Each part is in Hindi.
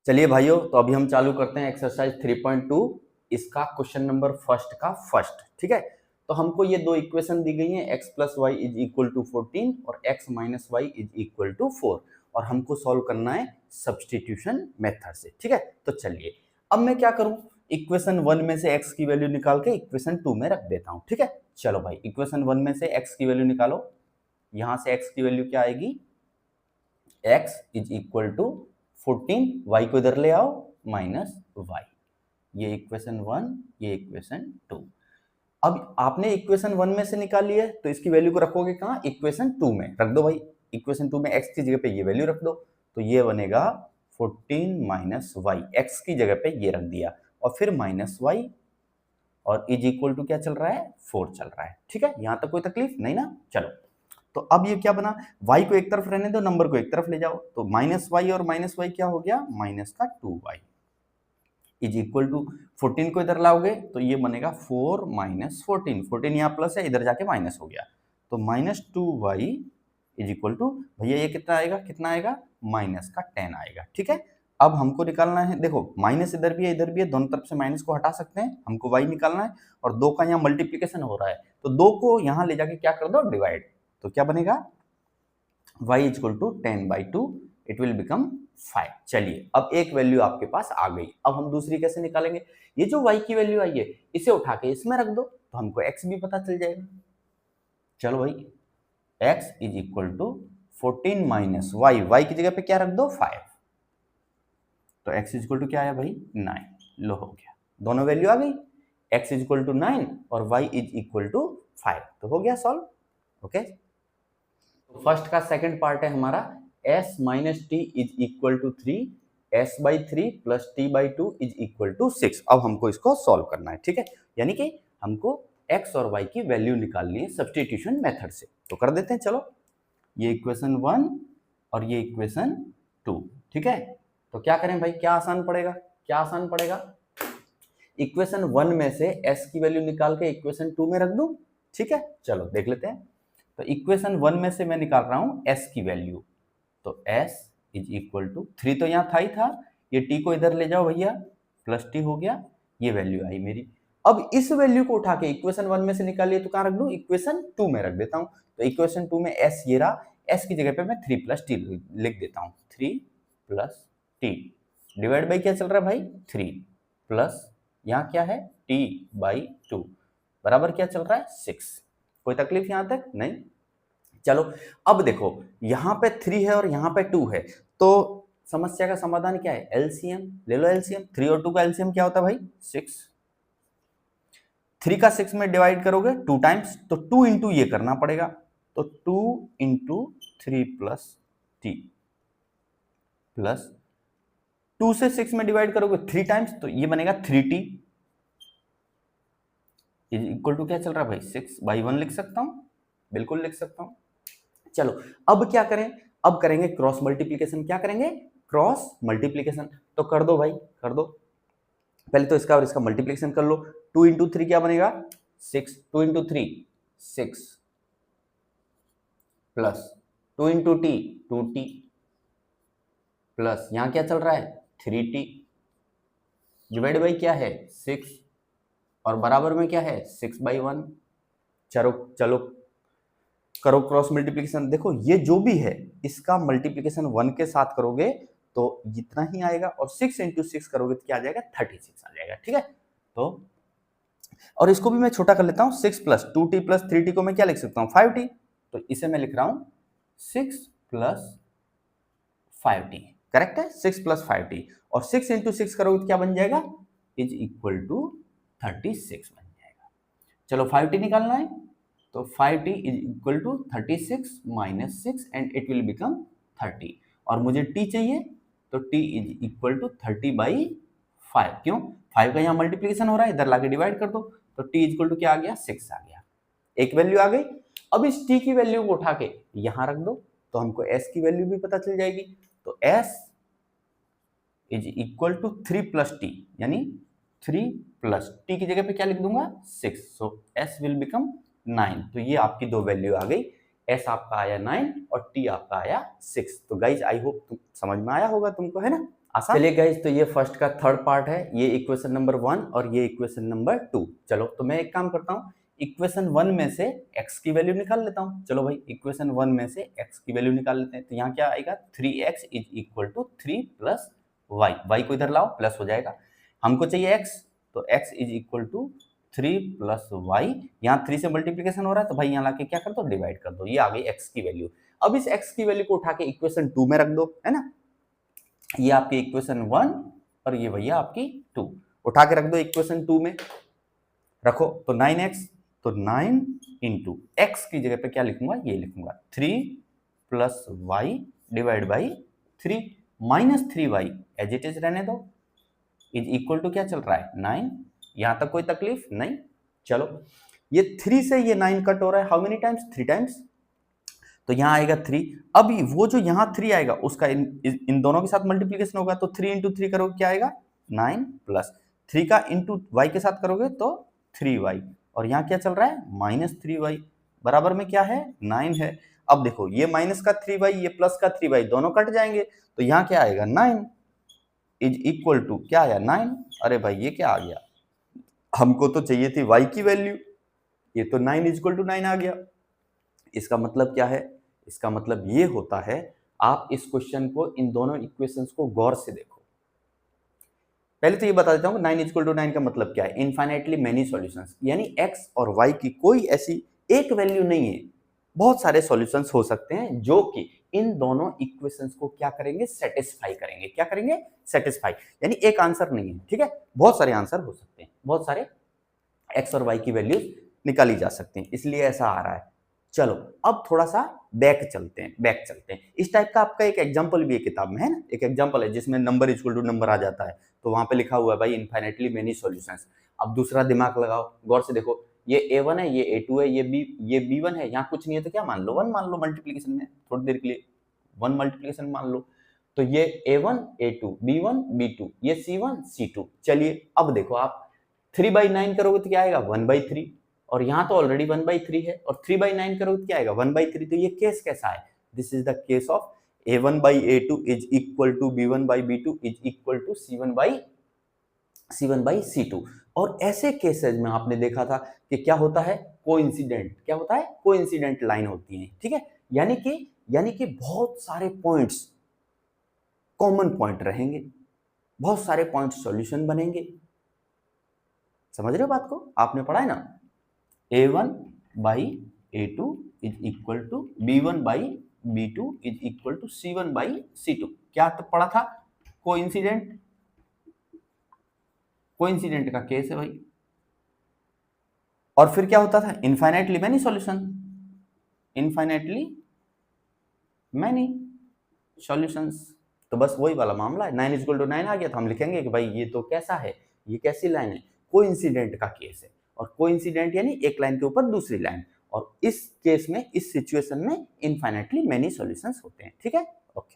चलिए भाइयों, तो अभी हम चालू करते हैं एक्सरसाइज 3.2 इसका क्वेश्चन नंबर फर्स्ट का फर्स्ट। ठीक है, तो हमको ये दो इक्वेशन दी गई हैं, x plus y is equal to 14 और x minus y is equal to 4 और हमको सॉल्व करना है सब्सटीट्यूशन मेथड से। ठीक है, तो चलिए अब मैं क्या करूं, इक्वेशन 1 में से x की वैल्यू निकाल के इक्वेशन 2 में रख देता हूं। ठीक है, चलो भाई इक्वेशन 1 में से x की वैल्यू निकालो। यहां से x की वैल्यू क्या आएगी, x is equal to 14, y को इधर ले आओ माइनस y। ये इक्वेशन 1, ये इक्वेशन 2। अब आपने इक्वेशन 1 में से निकाल लिया है तो इसकी वैल्यू को रखोगे कहाँ, इक्वेशन 2 में रख दो भाई। इक्वेशन 2 में x की जगह पे ये वैल्यू रख दो, तो ये बनेगा 14 माइनस वाई, एक्स की जगह पे ये रख दिया और फिर माइनस वाई और इज इक्वल टू क्या चल रहा है, 4 चल रहा है। ठीक है, यहां तक कोई तकलीफ नहीं ना। चलो तो अब ये क्या बना, y को एक तरफ रहने दो, नंबर को एक तरफ ले जाओ, तो माइनस वाई और माइनस वाई क्या हो गया, माइनस का 2y इज इक्वल टू 14 को इधर लाओगे तो ये बनेगा 4 माइनस 14, 14 यहाँ प्लस है, इधर जाके माइनस हो गया, तो minus 2y is equal to, भैया ये कितना आएगा माइनस का 10 आएगा। ठीक है, अब हमको निकालना है, देखो माइनस इधर भी है, दोनों तरफ से माइनस को हटा सकते हैं, हमको y निकालना है और 2 का यहाँ मल्टीप्लीकेशन हो रहा है, तो 2 को यहाँ ले जाके क्या कर दो, डिवाइड, तो क्या बनेगा y is equal to 10/2, it will become 5। चलिए अब एक वैल्यू आपके पास आ गई, अब हम दूसरी कैसे निकालेंगे, ये जो y की वैल्यू आई है इसे उठा के इसमें रख दो तो हमको x भी पता चल जाएगा। चलो भाई x is equal to 14 minus y, y की जगह पे क्या रख दो, 5, तो x इज इक्वल टू क्या आया भाई, 9। लो हो गया, दोनों वैल्यू आ गई, x इज इक्वल टू 9 और y इज इक्वल टू 5, तो हो गया सॉल्व। ओके, तो फर्स्ट का सेकंड पार्ट है हमारा s minus t is equal to 3, s/3 plus t/2 is equal to 6। अब हमको इसको सॉल्व करना है। ठीक है, यानी कि हमको x और y की वैल्यू निकालनी है सब्स्टिट्यूशन मेथड से, तो कर देते हैं। चलो ये इक्वेशन 1 और ये इक्वेशन 2। ठीक है, तो क्या करें भाई, क्या आसान पड़ेगा, इक्वेशन 1 में से s की वैल्यू निकाल के इक्वेशन 2 में रख दूं। ठीक है, चलो देख लेते हैं। तो इक्वेशन 1 में से मैं निकाल रहा हूं s की वैल्यू, तो s इज इक्वल टू 3 तो यहाँ था, ये t को इधर ले जाओ भैया, प्लस t हो गया, ये वैल्यू आई मेरी। अब इस वैल्यू को उठा के इक्वेशन 1 में से निकालिए तो कहाँ रख दूं, इक्वेशन 2 में रख देता हूं। तो इक्वेशन 2 में s ये रहा, s की जगह पे मैं 3 प्लस t लिख देता हूं, 3 प्लस t डिवाइड बाई क्या चल रहा है भाई, 3 प्लस यहाँ क्या है t/2 बराबर क्या चल रहा है, 6। कोई तकलीफ यहाँ तक नहीं। चलो अब देखो यहाँ पे 3 है और यहाँ पे 2 है, तो समस्या का समाधान क्या है, एलसीएम ले लो। एलसीएम 3 और 2 का एलसीएम क्या होता है भाई, 6। 3 का 6 में डिवाइड करोगे 2 टाइम्स, तो 2 इंटू ये करना पड़ेगा, तो 2 इंटू 3 प्लस टी प्लस 2 से 6 में डिवाइड करोगे 3 टाइम्स, तो ये बनेगा 3t इक्वल टू क्या चल रहा है भाई, 6/1 लिख सकता हूं, बिल्कुल लिख सकता हूं। चलो अब क्या करें, अब करेंगे क्रॉस मल्टीप्लीकेशन। क्या करेंगे, क्रॉस मल्टीप्लीकेशन, तो कर दो भाई, कर दो, पहले तो इसका और इसका मल्टीप्लीकेशन कर लो। 2 इंटू 3 क्या बनेगा, 6, 2 into 3 6 plus 2 into T 2t plus यहां क्या चल रहा है 3t डिवाइड बाई क्या है 6 और बराबर में क्या है 6/1। चलो चलो करो क्रॉस मल्टीप्लिकेशन। देखो ये जो भी है इसका मल्टीप्लिकेशन 1 के साथ करोगे तो इतना ही आएगा, और 6 इंटू 6 करोगे तो क्या आ जाएगा, 36 आ जाएगा। ठीक है, तो और इसको भी मैं छोटा कर लेता हूं, 6 प्लस 2t प्लस 3t को मैं क्या लिख सकता हूं, 5t, तो इसे मैं लिख रहा हूं 6 प्लस 5t। करेक्ट है, 6 प्लस 5t, और 6 इंटू 6 करोगे तो क्या बन जाएगा, इज इक्वल टू 36 बन जाएगा। चलो 5t निकालना है, तो 5t is equal to 36 minus 6 and it will become 30, और मुझे t चाहिए, तो t इज इक्वल टू 30/5। क्यों, 5 का यहाँ मल्टीप्लिकेशन हो रहा है, इधर लाके डिवाइड कर दो, तो t इज इक्वल टू क्या आ गया, 6 आ गया। एक वैल्यू आ गई। अब इस t की वैल्यू को उठा के यहाँ रख दो तो हमको s की वैल्यू भी पता चल जाएगी, तो s is equal to 3 plus t, यानी 3 प्लस टी की जगह पे क्या लिख दूंगा 6, सो s विल बिकम 9। तो ये आपकी दो वैल्यू आ गई, s आपका आया 9 और t आपका आया 6। तो गाइज आई होप समझ में आया होगा तुमको, है ना, आसान। चलिए गाइस, तो ये फर्स्ट का थर्ड पार्ट है, ये इक्वेशन नंबर 1 और ये इक्वेशन नंबर 2। चलो तो मैं एक काम करता हूँ, इक्वेशन 1 में से x की वैल्यू निकाल लेता हूँ। चलो भाई, इक्वेशन 1 में से x की वैल्यू निकाल लेते हैं। तो यहाँ क्या आएगा, 3x is equal to 3 plus y. Y को इधर लाओ, प्लस हो जाएगा। हमको चाहिए x, तो x is equal to 3 plus y. यहाँ 3 से मल्टीप्लीकेशन हो रहा है, तो भाई यहाँ लाके क्या कर दो, डिवाइड कर दो। ये आ गई x की वैल्यू। अब इस x की वैल्यू को उठा के इक्वेशन 2 में रख दो, है ना। ये आपकी इक्वेशन 1 और ये भैया आपकी 2। उठा के रख दो इक्वेशन 2 में, रखो। तो 9x, तो 9 इंटू एक्स की जगह पे क्या लिखूंगा, ये लिखूंगा 3 plus y divide by 3 minus 3y as it is रहने दो, इज इक्वल टू क्या चल रहा है, 9। यहां तक कोई तकलीफ नहीं। चलो, ये 3 से ये 9 कट हो रहा है, हाउ मेनी टाइम्स, 3 टाइम्स। तो यहाँ आएगा 3। अब वो जो यहाँ 3 आएगा उसका इन दोनों के साथ मल्टीप्लीकेशन होगा, तो 3 इंटू 3 करोगे क्या आएगा, 9 प्लस 3 का इंटू वाई के साथ करोगे तो 3y, और यहाँ क्या चल रहा है, माइनस 3y, बराबर में क्या है, 9 है। अब देखो, ये माइनस का 3y, ये प्लस का 3y, दोनों कट जाएंगे, तो यहाँ क्या आएगा, 9 इज इक्वल टू क्या आया, 9। अरे भाई ये क्या आ गया, हमको तो चाहिए थी y की वैल्यू, ये तो 9 इज इक्वल टू 9 आ गया। इसका मतलब क्या है, इसका मतलब ये होता है, आप इस क्वेश्चन को, इन दोनों इक्वेशंस को गौर से देखो। पहले तो ये बता देता हूँ 9 इक्वल टू 9 का मतलब क्या है, इनफाइनाइटली मेनी सॉल्यूशंस, यानी x और y की कोई ऐसी एक वैल्यू नहीं है, बहुत सारे सॉल्यूशंस हो सकते हैं जो कि इन दोनों इक्वेशंस को क्या करेंगे, सेटिस्फाई करेंगे। क्या करेंगे, सेटिस्फाई, यानी एक आंसर नहीं है, ठीक है, बहुत सारे आंसर हो सकते हैं, बहुत सारे x और y की वैल्यूज निकाली जा सकती हैं, इसलिए ऐसा आ रहा है। चलो अब थोड़ा सा बैक चलते हैं। इस टाइप का आपका एक एग्जांपल भी है किताब में, है ना, एक एग्जांपल है जिसमें नंबर इक्वल टू नंबर आ जाता है, तो वहां पे लिखा हुआ है भाई इनफाइनाइटली मेनी सॉल्यूशंस। अब दूसरा दिमाग लगाओ, गौर से देखो, ये a1 है, ये a2 है, ये b1 है, यहाँ कुछ नहीं है तो क्या मान लो, 1 मान लो मल्टीप्लीकेशन में, थोड़ी देर के लिए 1 मल्टीप्लीकेशन मान लो। तो ये a1 a2 b1 b2, ये c1 c2। चलिए अब देखो, आप 3/9 करोगे तो क्या आएगा, 1/3, और यहाँ तो ऑलरेडी 1/3 है, और 3/9 करोगे तो क्या आएगा, 1/3। तो ये केस कैसा है, this is the case of a1/a2 is equal to b1/b2 is equal to c1/c2। और ऐसे केसेस में आपने देखा था कि क्या होता है, कोइंसिडेंट, क्या होता है, कोइंसिडेंट लाइन होती है, ठीक है, यानी कि बहुत सारे पॉइंट्स कॉमन पॉइंट रहेंगे, बहुत सारे पॉइंट सॉल्यूशन बनेंगे। समझ रहे हो बात को, आपने पढ़ा है ना, a1/a2 is equal to b1/b2 is equal to c1/c2। क्या तो पढ़ा था, कोइंसिडेंट का केस है भाई। और फिर क्या होता था, infinitely many solution, infinitely many solutions. तो बस वही वाला मामला है, 9 इक्वल टू 9 आ गया तो हम लिखेंगे कि भाई ये तो कैसा है, ये कैसी लाइन है, कोइंसिडेंट का केस है। और कोइंसिडेंट यानी एक लाइन के ऊपर दूसरी लाइन, और इस केस में, इस सिचुएशन में इनफाइनाइटली मेनी सॉल्यूशंस होते हैं, ठीक है, ओके।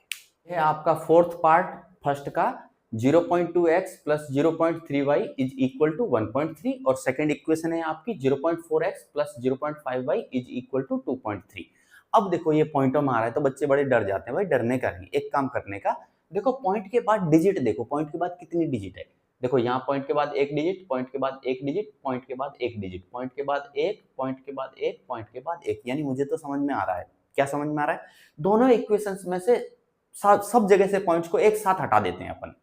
ये आपका फोर्थ पार्ट फर्स्ट का, 0.2x plus 0.3y is equal to 1.3, और सेकेंड इक्वेशन है आपकी 0.4x plus 0.5y is equal to 2.3। अब देखो ये पॉइंटों में आ रहा है तो बच्चे बड़े डर जाते हैं, भाई डरने का नहीं, एक काम करने का, देखो पॉइंट के बाद डिजिट देखो, पॉइंट के बाद कितनी डिजिट है, देखो यहाँ पॉइंट के बाद एक डिजिट, पॉइंट के बाद एक डिजिट, पॉइंट के बाद एक डिजिट, पॉइंट के बाद एक, पॉइंट के बाद एक, पॉइंट के बाद एक, यानी मुझे तो समझ में आ रहा है, क्या समझ में आ रहा है, दोनों इक्वेशंस में से सब जगह से पॉइंट्स को एक साथ हटा देते हैं अपन,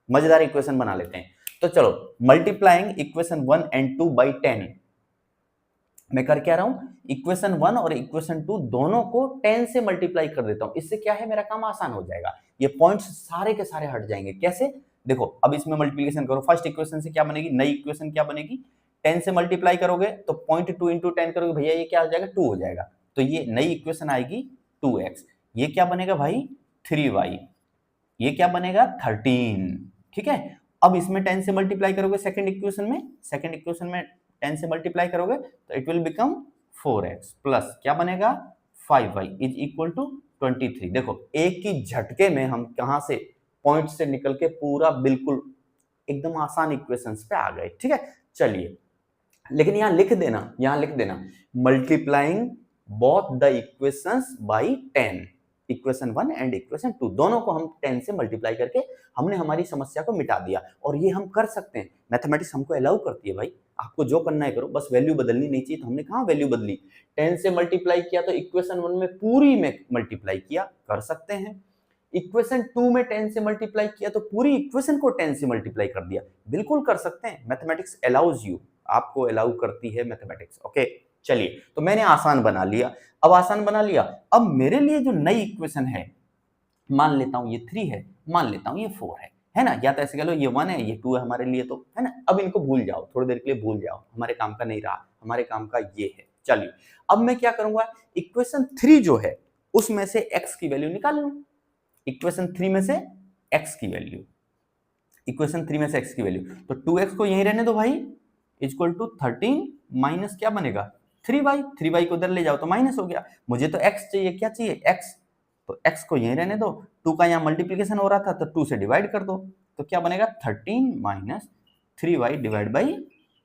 मजेदार इक्वेशन बना लेते हैं। तो चलो, मल्टीप्लाइंग इक्वेशन 1 एंड 2 बाई 10, मैं कर क्या रहा हूं, इक्वेशन 1 और इक्वेशन 2 दोनों को 10 से मल्टीप्लाई कर देता हूं, इससे क्या है, मेरा काम आसान हो जाएगा, ये पॉइंट्स सारे के सारे हट जाएंगे। कैसे, देखो अब इसमें मल्टीप्लिकेशन करो, फर्स्ट इक्वेशन से क्या बनेगी, नई इक्वेशन क्या बनेगी, 10 से मल्टीप्लाई करोगे तो 0.2 इंटू 10 करोगे भैया, ये क्या हो जाएगा, 2 हो जाएगा, तो ये नई इक्वेशन आएगी 2x, ये क्या बनेगा भाई 3y, ये क्या बनेगा 13, ठीक है। अब इसमें 10 से मल्टीप्लाई करोगे सेकंड इक्वेशन में 10 से मल्टीप्लाई करोगे तो it will become 4x plus क्या बनेगा 5y इज इक्वल टू 23। देखो एक ही झटके में हम कहां से, पॉइंट से निकल के पूरा बिल्कुल एकदम आसान इक्वेशंस पे आ गए, ठीक है। चलिए, लेकिन यहां लिख देना multiplying both the equations bye 10, equation 1 and equation 2 दोनों को हम 10 से मल्टीप्लाई करके हमने हमारी समस्या को मिटा दिया। और ये हम कर सकते हैं, मैथमेटिक्स हमको अलाउ करती है भाई, आपको जो करना है करो, बस वैल्यू बदलनी नहीं चाहिए। तो हमने कहाँ वैल्यू बदली, 10 से मल्टीप्लाई किया तो इक्वेशन 1 में पूरी में मल्टीप्लाई किया, कर सकते हैं। इक्वेशन 2 में 10 से मल्टीप्लाई किया तो पूरी इक्वेशन को 10 से मल्टीप्लाई कर दिया, बिल्कुल कर सकते हैं। मैथमेटिक्स अलाउज यू, आपको अलाउ करती है मैथमेटिक्स। ओके चलिए, तो मैंने आसान बना लिया। अब आसान बना लिया, अब मेरे लिए जो नई इक्वेशन है, मान लेता हूं ये 3 है, मान लेता हूं ये 4 है ना, या तो ऐसे कह लो ये 1 है, ये 2 है हमारे लिए, तो है ना। अब इनको भूल जाओ, थोड़ी देर के लिए भूल जाओ, हमारे काम का नहीं रहा, हमारे काम का ये है। चलिए, अब मैं क्या करूंगा, इक्वेशन 3 जो है उसमें से x की वैल्यू निकाल लूं। इक्वेशन 3 में से x की वैल्यू, इक्वेशन 3 में से x की वैल्यू, तो 2x को यहीं रहने दो भाई, इक्वल टू 13 माइनस क्या बनेगा 3y, 3y को उधर ले जाओ तो माइनस हो गया। मुझे तो x चाहिए, क्या चाहिए x, तो x को यहीं रहने दो, 2 का यहाँ मल्टीप्लीकेशन हो रहा था तो 2 से डिवाइड कर दो, तो क्या बनेगा 13 माइनस 3y डिवाइड बाई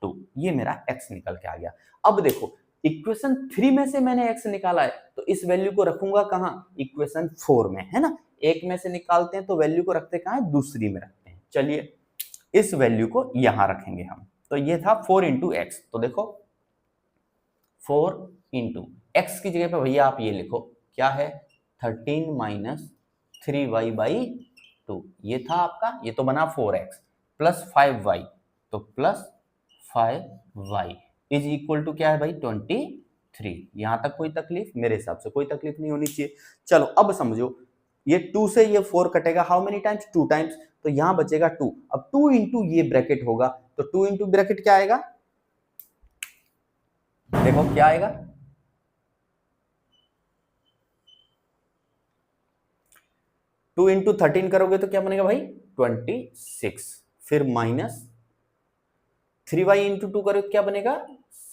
2, ये मेरा x निकल के आ गया। अब देखो, इक्वेशन 3 में से मैंने x निकाला है, तो इस वैल्यू को रखूंगा कहाँ, इक्वेशन 4 में, है ना। एक में से निकालते हैं तो वैल्यू को रखते कहाँ है, दूसरी में रखते हैं। चलिए, इस वैल्यू को यहां रखेंगे हम, तो ये था 4 इंटू एक्स, तो देखो 4 इंटू एक्स की जगह पे भैया आप ये लिखो, क्या है 13 माइनस 3y बाई 2, ये था आपका, ये तो बना 4x प्लस 5y, तो plus 5y is equal to क्या है भाई 23। यहां तक कोई तकलीफ, मेरे हिसाब से कोई तकलीफ नहीं होनी चाहिए। चलो अब समझो, ये 2 से ये 4 कटेगा, हाउ मेनी टाइम्स, 2 टाइम्स, तो यहां बचेगा 2। अब 2 इंटू ये ब्रैकेट होगा, तो 2 इंटू ब्रैकेट क्या आएगा, देखो क्या आएगा, 2 इंटू 13 करोगे तो क्या बनेगा भाई 26, फिर माइनस 3y इंटू 2 करोगे क्या बनेगा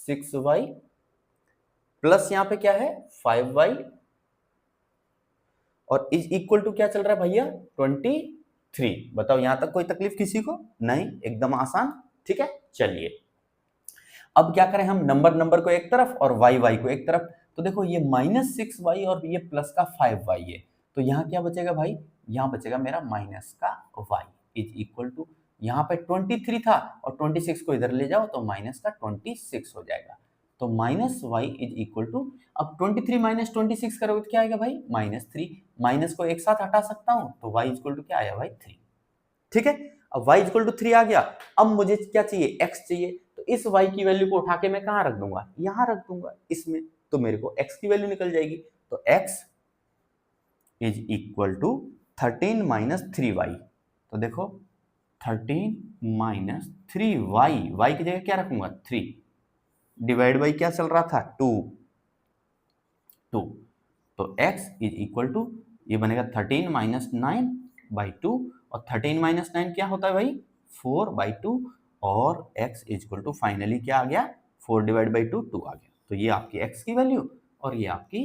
6y, प्लस यहां पे क्या है 5y, और इज इक्वल टू क्या चल रहा है भैया 23। बताओ यहां तक कोई तकलीफ किसी को नहीं, एकदम आसान, ठीक है। चलिए, अब क्या करें हम, नंबर को एक तरफ और y को एक तरफ, तो देखो ये माइनस 6y और ये प्लस का 5y है, तो यहाँ क्या बचेगा भाई, यहाँ बचेगा मेरा माइनस का y इज इक्वल टू, यहाँ पे 23 था और 26 को इधर ले जाओ तो माइनस का 26 हो जाएगा, तो minus y is equal to, अब 23 माइनस 26 करोगे तो क्या आएगा भाई -3, माइनस को एक साथ हटा सकता हूँ, तो y इक्वल टू क्या आया भाई 3, ठीक है। अब y इक्वल टू 3 आ गया, अब मुझे क्या चाहिए x चाहिए, तो इस y की वैल्यू को उठा के मैं कहाँ रख दूंगा, यहाँ रख दूंगा इसमें, तो मेरे को x की वैल्यू निकल जाएगी, तो x is equal to 13 minus 3y, तो देखो 13 माइनस 3y, y की जगह क्या रखूंगा 3, डिवाइड बाई क्या चल रहा था 2, तो x इज इक्वल टू, ये बनेगा 13 माइनस 9 बाई 2, और 13 माइनस 9 क्या होता है भाई 4 बाई 2, और x is equal to finally क्या आ गया 4 डिवाइड बाई 2 2 आ गया, तो ये आपकी x की वैल्यू और ये आपकी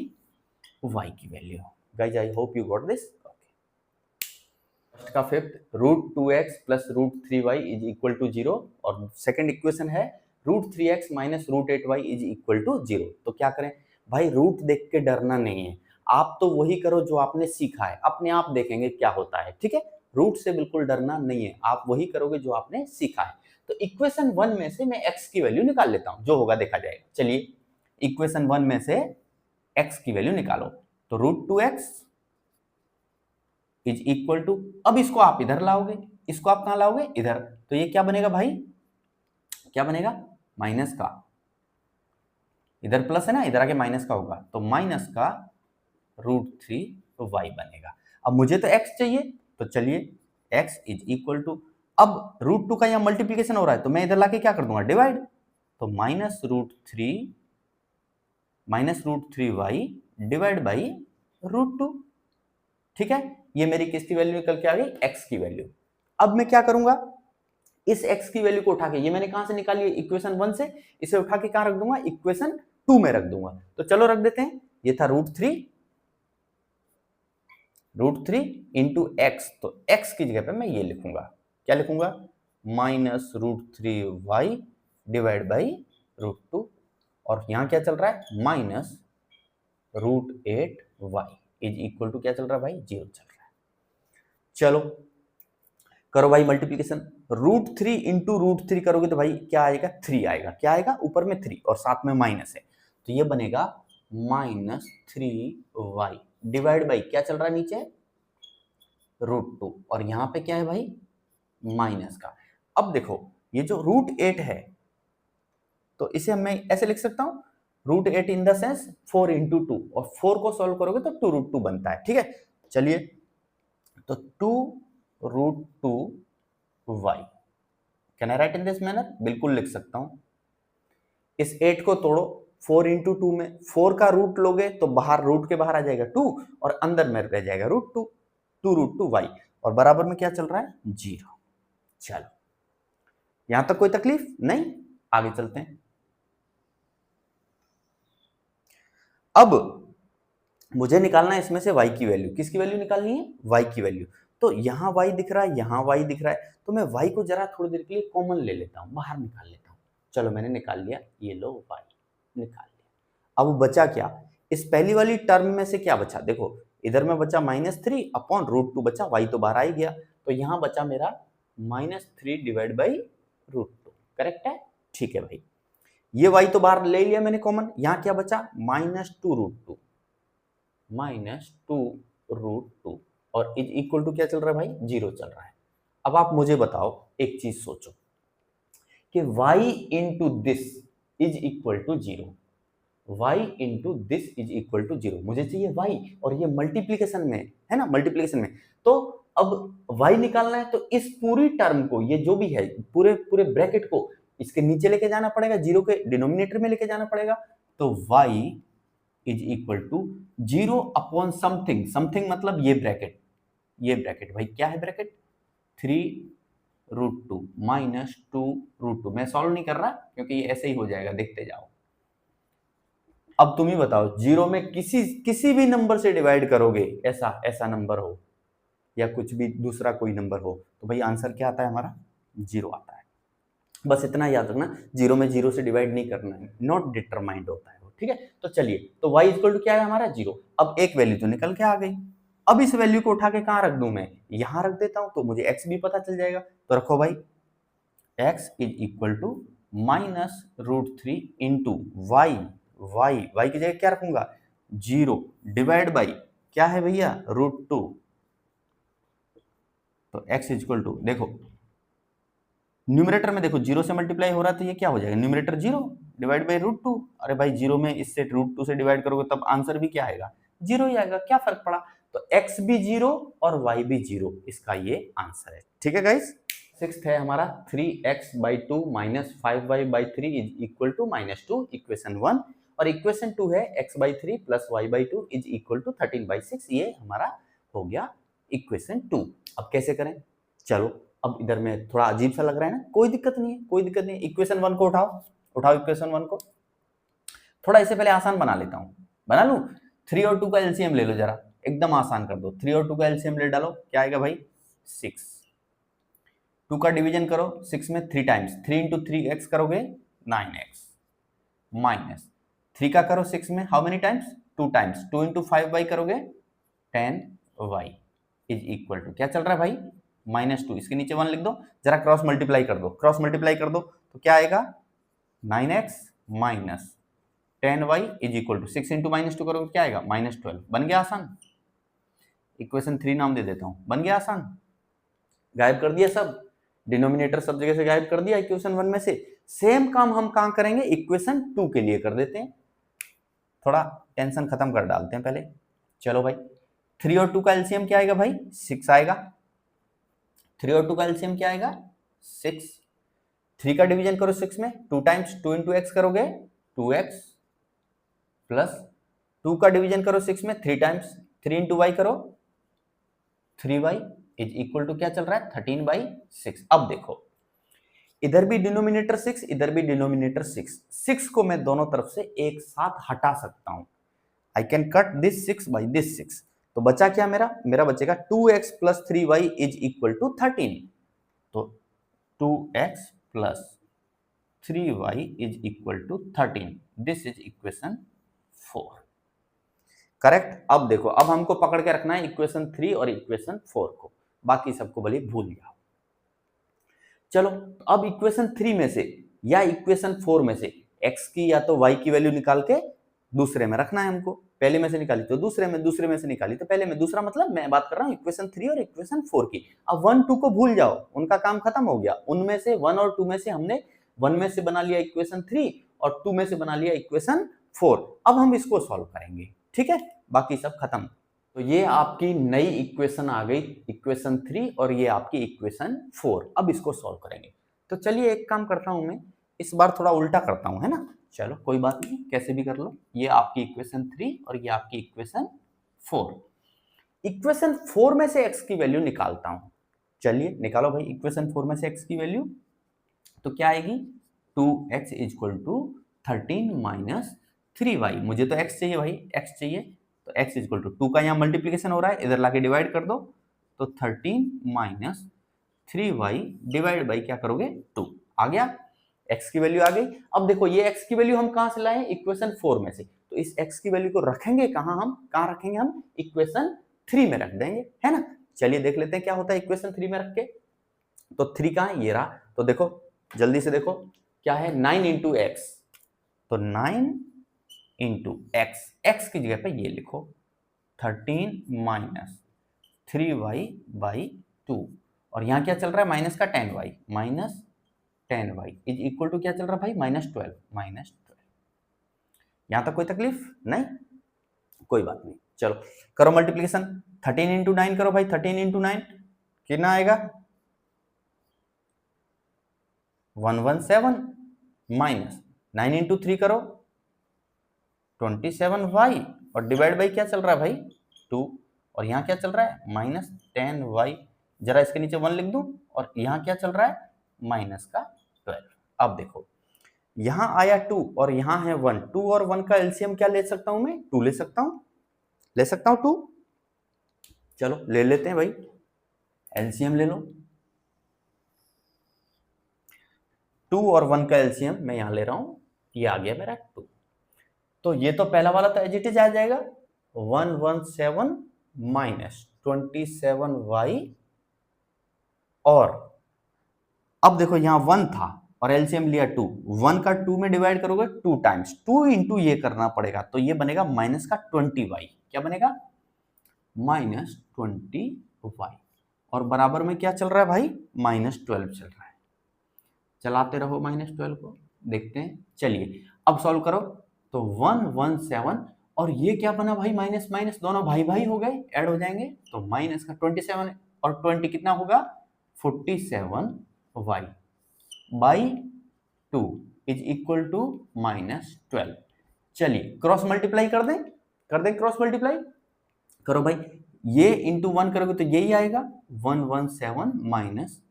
y की value. Guys I hope you got this. First का fifth √2x plus √3y is equal to 0, और सेकंड इक्वेशन है √3x minus √8y is equal to 0। तो क्या करें भाई, रूट देख के डरना नहीं है, आप तो वही करो जो आपने सीखा है, अपने आप देखेंगे क्या होता है, ठीक है। रूट से बिल्कुल डरना नहीं है, आप वही करोगे जो आपने सीखा है। तो इक्वेशन 1 में से मैं x की वैल्यू निकाल लेता हूं, जो होगा देखा जाएगा। चलिए, इक्वेशन 1 में से x की वैल्यू निकालो, तो √2x इज इक्वल टू, अब इसको आप इधर लाओगे, इसको आप कहां लाओगे इधर, तो ये क्या बनेगा भाई, क्या बनेगा माइनस का, इधर प्लस है ना, इधर आके माइनस का होगा, तो माइनस का √3y बनेगा। अब मुझे तो x चाहिए, तो चलिए x इज इक्वल टू, अब √2 का यहाँ मल्टीप्लीकेशन हो रहा है, तो मैं इधर लाके क्या कर दूंगा डिवाइड, तो minus root three y divide by √2, ठीक है। ये मेरी किसकी वैल्यू निकल के आ गई, x की वैल्यू। अब मैं क्या करूंगा, इस x की वैल्यू को उठा के, ये मैंने कहां से निकाली है इक्वेशन 1 से, इसे उठा के कहां रख दूंगा इक्वेशन 2 में रख दूंगा। तो चलो रख देते हैं, ये था √3 इंटू एक्स, तो x की जगह पे मैं ये लिखूंगा, क्या लिखूंगा माइनस √3y डिवाइड बाई √2, और यहां क्या चल रहा है minus √8y, is equal to क्या चल रहा है भाई, 0 चल रहा है। चलो करो भाई मल्टीप्लीकेशन, √3 इंटू √3 करोगे तो भाई क्या आएगा, 3 आएगा। क्या आएगा, ऊपर में 3 और साथ में माइनस है, तो ये बनेगा -3y डिवाइड बाई क्या चल रहा है नीचे, √2, और यहाँ पे क्या है भाई, माइनस का। अब देखो ये जो √8 है तो इसे मैं ऐसे लिख सकता हूँ, √8 इन द सेंस 4 इंटू 2, और 4 को सॉल्व करोगे तो 2√2 बनता है। ठीक है, चलिए तो 2√2y can I right in this manner, बिल्कुल लिख सकता हूं। इस 8 को तोड़ो, 4 इंटू 2 में 4 का रूट लोगे तो बाहर, रूट के बाहर आ जाएगा 2 और अंदर में रह जाएगा √2, 2√2y, और बराबर में क्या चल रहा है, 0। चलो यहां तक कोई तकलीफ नहीं, आगे चलते हैं। अब मुझे निकालना है इसमें से y की वैल्यू। किसकी वैल्यू निकालनी है, y की वैल्यू। तो यहाँ y दिख रहा है, यहाँ y दिख रहा है, तो मैं y को जरा थोड़ी देर के लिए कॉमन ले लेता हूँ, बाहर निकाल लेता हूँ। चलो मैंने निकाल लिया, ये लो y निकाल लिया। अब बचा क्या, इस पहली वाली टर्म में से क्या बचा, देखो इधर में बचा -3 अपॉन √2 बचा, y तो बाहर आ ही गया, तो यहाँ बचा मेरा -3 डिवाइड बाई √2। करेक्ट है, ठीक है भाई। ये y तो बाहर ले लिया मैंने कॉमन, यहाँ क्या बचा, -2√2 -2√2 और इज इक्वल टू क्या चल रहा है भाई, 0 चल रहा है। अब आप मुझे बताओ एक चीज सोचो कि y into this is equal to 0, y into this is equal to 0, मुझे चाहिए y और ये मल्टीप्लीकेशन में है ना, मल्टीप्लीकेशन में। तो अब y निकालना है तो इस पूरी टर्म को, ये जो भी है पूरे पूरे ब्रैकेट को इसके नीचे लेके जाना पड़ेगा, 0 के डिनोमिनेटर में लेके जाना पड़ेगा। तो y is equal to 0 upon something, something मतलब ये ब्रैकेट, ये ब्रैकेट भाई क्या है ब्रैकेट, 3√2 -2√2। मैं सॉल्व नहीं कर रहा क्योंकि ये ऐसे ही हो जाएगा, देखते जाओ। अब तुम ही बताओ, 0 में किसी भी नंबर से डिवाइड करोगे, ऐसा ऐसा नंबर हो या कुछ भी दूसरा कोई नंबर हो, तो भाई आंसर क्या आता है हमारा, 0 आता है। बस इतना याद रखना, 0 में 0 से डिवाइड नहीं करना है, नॉट डिटरमाइंड होता है। ठीक है, तो चलिए, तो y इक्वल टू क्या है हमारा, 0। अब एक वैल्यू तो निकल के आ गई, अब इस वैल्यू को उठा के कहां रख दूं, मैं यहां रख देता हूं, तो मुझे x भी पता चल जाएगा। तो रखो भाई, x is equal to -√3 into y की जगह क्या रखूंगा, 0 डिवाइड बाई क्या है भैया, √2। तो x इज इक्वल टू, देखो न्यूमरेटर में देखो 0 से मल्टीप्लाई हो रहा है तो ये क्या हो जाएगा, न्यूमरेटर 0 डिवाइड बाई √2। अरे भाई 0 में इससे √2 से डिवाइड करोगे तब आंसर भी क्या आएगा, 0 ही आएगा, क्या फर्क पड़ा। तो x भी 0 और y भी 0, इसका ये आंसर है। ठीक है गाइस, सिक्स्थ है हमारा 3x/2 - 5y/3 is equal to -2, equation 1। और इक्वेशन 2 है x/3 + y/2 is equal to 13/6, ये हमारा हो गया इक्वेशन 2। अब कैसे करें, चलो अब इधर में थोड़ा अजीब सा लग रहा है ना, कोई दिक्कत नहीं है, कोई दिक्कत नहीं है। इक्वेशन 1 को उठाओ, उठाओ इक्वेशन 1 को। थोड़ा इससे पहले आसान बना लेता हूं, बना लूं। 3 और 2 का एलसीएम ले लो जरा, एकदम आसान कर दो। 3 और 2 का एलसीएम ले डालो, क्या आएगा भाई, 6। 2 का डिवीजन करो 6 में 3 टाइम्स, 3 इंटू 3x करोगे 9x, माइनस 3 का करो 6 में, how many times, 2 times, 2 into 5y करोगे 10y इज इक्वल टू क्या चल रहा है भाई, -2। इसके नीचे 1 लिख दो, जरा क्रॉस मल्टीप्लाई कर दो, क्रॉस मल्टीप्लाई कर दो तो क्या आएगा, 9x minus 10y is equal to 6 into -2 करोगे क्या आएगा, -12। बन गया आसान, इक्वेशन 3 नाम दे देता हूं, बन गया आसान। गायब कर दिया सब, डिनोमिनेटर सब जगह से गायब कर दिया इक्वेशन 1 में से। सेम काम हम कहां करेंगे, इक्वेशन 2 के लिए कर देते हैं, थोड़ा टेंशन खत्म कर डालते हैं पहले। चलो भाई, 3 और 2 का एलसीएम क्या आएगा भाई, 6 आएगा। 3 और 2 का एलसीएम क्या आएगा, 6। 3 का डिवीजन करो 6 में, 2 टाइम्स, 2 इंटू एक्स करोगे 2x, प्लस 2 का डिवीजन करो 6 में 3 टाइम्स, 3 इंटू वाई करो 3y इज इक्वल टू क्या चल रहा है, 13/6। अब देखो इधर भी डिनोमिनेटर 6, इधर भी डिनोमिनेटर 6, 6 को मैं दोनों तरफ से एक साथ हटा सकता हूं। I can cut this 6 by this 6, तो बचा क्या मेरा बचेगा 2x plus 3y is equal to 13। तो 2x plus 3y is equal to 13, this is equation 4। Correct. अब देखो, अब हमको पकड़ के रखना है इक्वेशन 3 और इक्वेशन 4 को, बाकी सबको भले भूल जाओ। चलो, अब इक्वेशन 3 में से या इक्वेशन 4 में से x की या तो y की वैल्यू निकाल के दूसरे में रखना है हमको। पहले में से निकाली तो दूसरे में, दूसरे में से निकाली तो पहले में। दूसरा मतलब मैं बात कर रहा हूं इक्वेशन 3 और इक्वेशन 4 की। अब 1 2 को भूल जाओ, उनका काम खत्म हो गया। उनमें से 1 और 2 में से हमने 1 में से बना लिया इक्वेशन 3 और 2 में से बना लिया इक्वेशन 4। अब हम इसको सॉल्व करेंगे, ठीक है, बाकी सब खत्म। तो ये आपकी नई इक्वेशन आ गई, इक्वेशन 3 और ये आपकी इक्वेशन 4। अब इसको सॉल्व करेंगे। तो चलिए एक काम करता हूं मैं, इस बार थोड़ा उल्टा करता हूं, है ना। चलो कोई बात नहीं, कैसे भी कर लो। ये आपकी इक्वेशन 3 और ये आपकी इक्वेशन 4। इक्वेशन 4 में से x की वैल्यू निकालता हूं। चलिए निकालो भाई, इक्वेशन 4 में से x की वैल्यू तो क्या आएगी, 2x equal to 13 minus 3y। मुझे तो x चाहिए भाई, x चाहिए, तो x इक्वल टू 2 का यहाँ मल्टीप्लीकेशन हो रहा है, इधर लाके डिवाइड कर दो, तो 13 माइनस 3y डिवाइड बाई क्या करोगे 2। आ गया, x की वैल्यू आ गई। अब देखो ये x की वैल्यू हम कहां से लाए, इक्वेशन 4 में से। तो इस x की वैल्यू को रखेंगे कहां, हम कहां रखेंगे, हम इक्वेशन 3 में रख देंगे, है ना। चलिए देख लेते हैं क्या होता है इक्वेशन 3 में रख के। तो 3 कहां है, ये रहा। तो देखो जल्दी से देखो क्या है, 9 इंटू एक्स। तो 9 इंटू एक्स, एक्स की जगह पे ये लिखो 13 माइनस 3y बाई 2। और यहाँ क्या चल रहा है, माइनस का 10y, minus 10y is equal to क्या चल रहा है भाई, -12, -12। यहाँ तक कोई तकलीफ नहीं, कोई बात नहीं। चलो करो मल्टीप्लीकेशन, 13 इंटू 9 करो भाई, 13 इंटू 9 कितना आएगा, 117 माइनस 9 इंटू 3 करो 27y और डिवाइड बाई क्या चल रहा है भाई 2। और यहाँ क्या चल रहा है, -10y। जरा इसके नीचे 1 लिख दूं, और यहाँ क्या चल रहा है, माइनस का 12। अब देखो यहाँ आया 2 और यहाँ है 1। 2 और 1 का एलसीएम क्या ले सकता हूं मैं, 2 ले सकता हूं, ले सकता हूं 2। चलो ले लेते हैं भाई, एलसीएम ले लो। 2 और 1 का एलसीएम मैं यहां ले रहा हूं, ये आ गया मेरा 2। तो ये तो पहला वाला तो एज इट इज आ जाएगा, 117 माइनस 27y। और अब देखो यहाँ 1 था और एलसीएम लिया 2, 1 का 2 में डिवाइड करोगे 2 टाइम्स, 2 इंटू ये करना पड़ेगा, तो ये बनेगा माइनस का 20y। क्या बनेगा, -20y। और बराबर में क्या चल रहा है भाई, -12 चल रहा है। चलाते रहो -12 को, देखते हैं। चलिए अब सॉल्व करो, तो 117 और ये क्या बना भाई, माइनस माइनस दोनों भाई भाई हो गए, ऐड हो जाएंगे, तो माइनस का 27 और 20 कितना होगा, 47y by 2 is equal to -12। चलिए क्रॉस मल्टीप्लाई कर दें क्रॉस मल्टीप्लाई करो भाई। ये इंटू 1 करोगे तो यही आएगा, 117 minus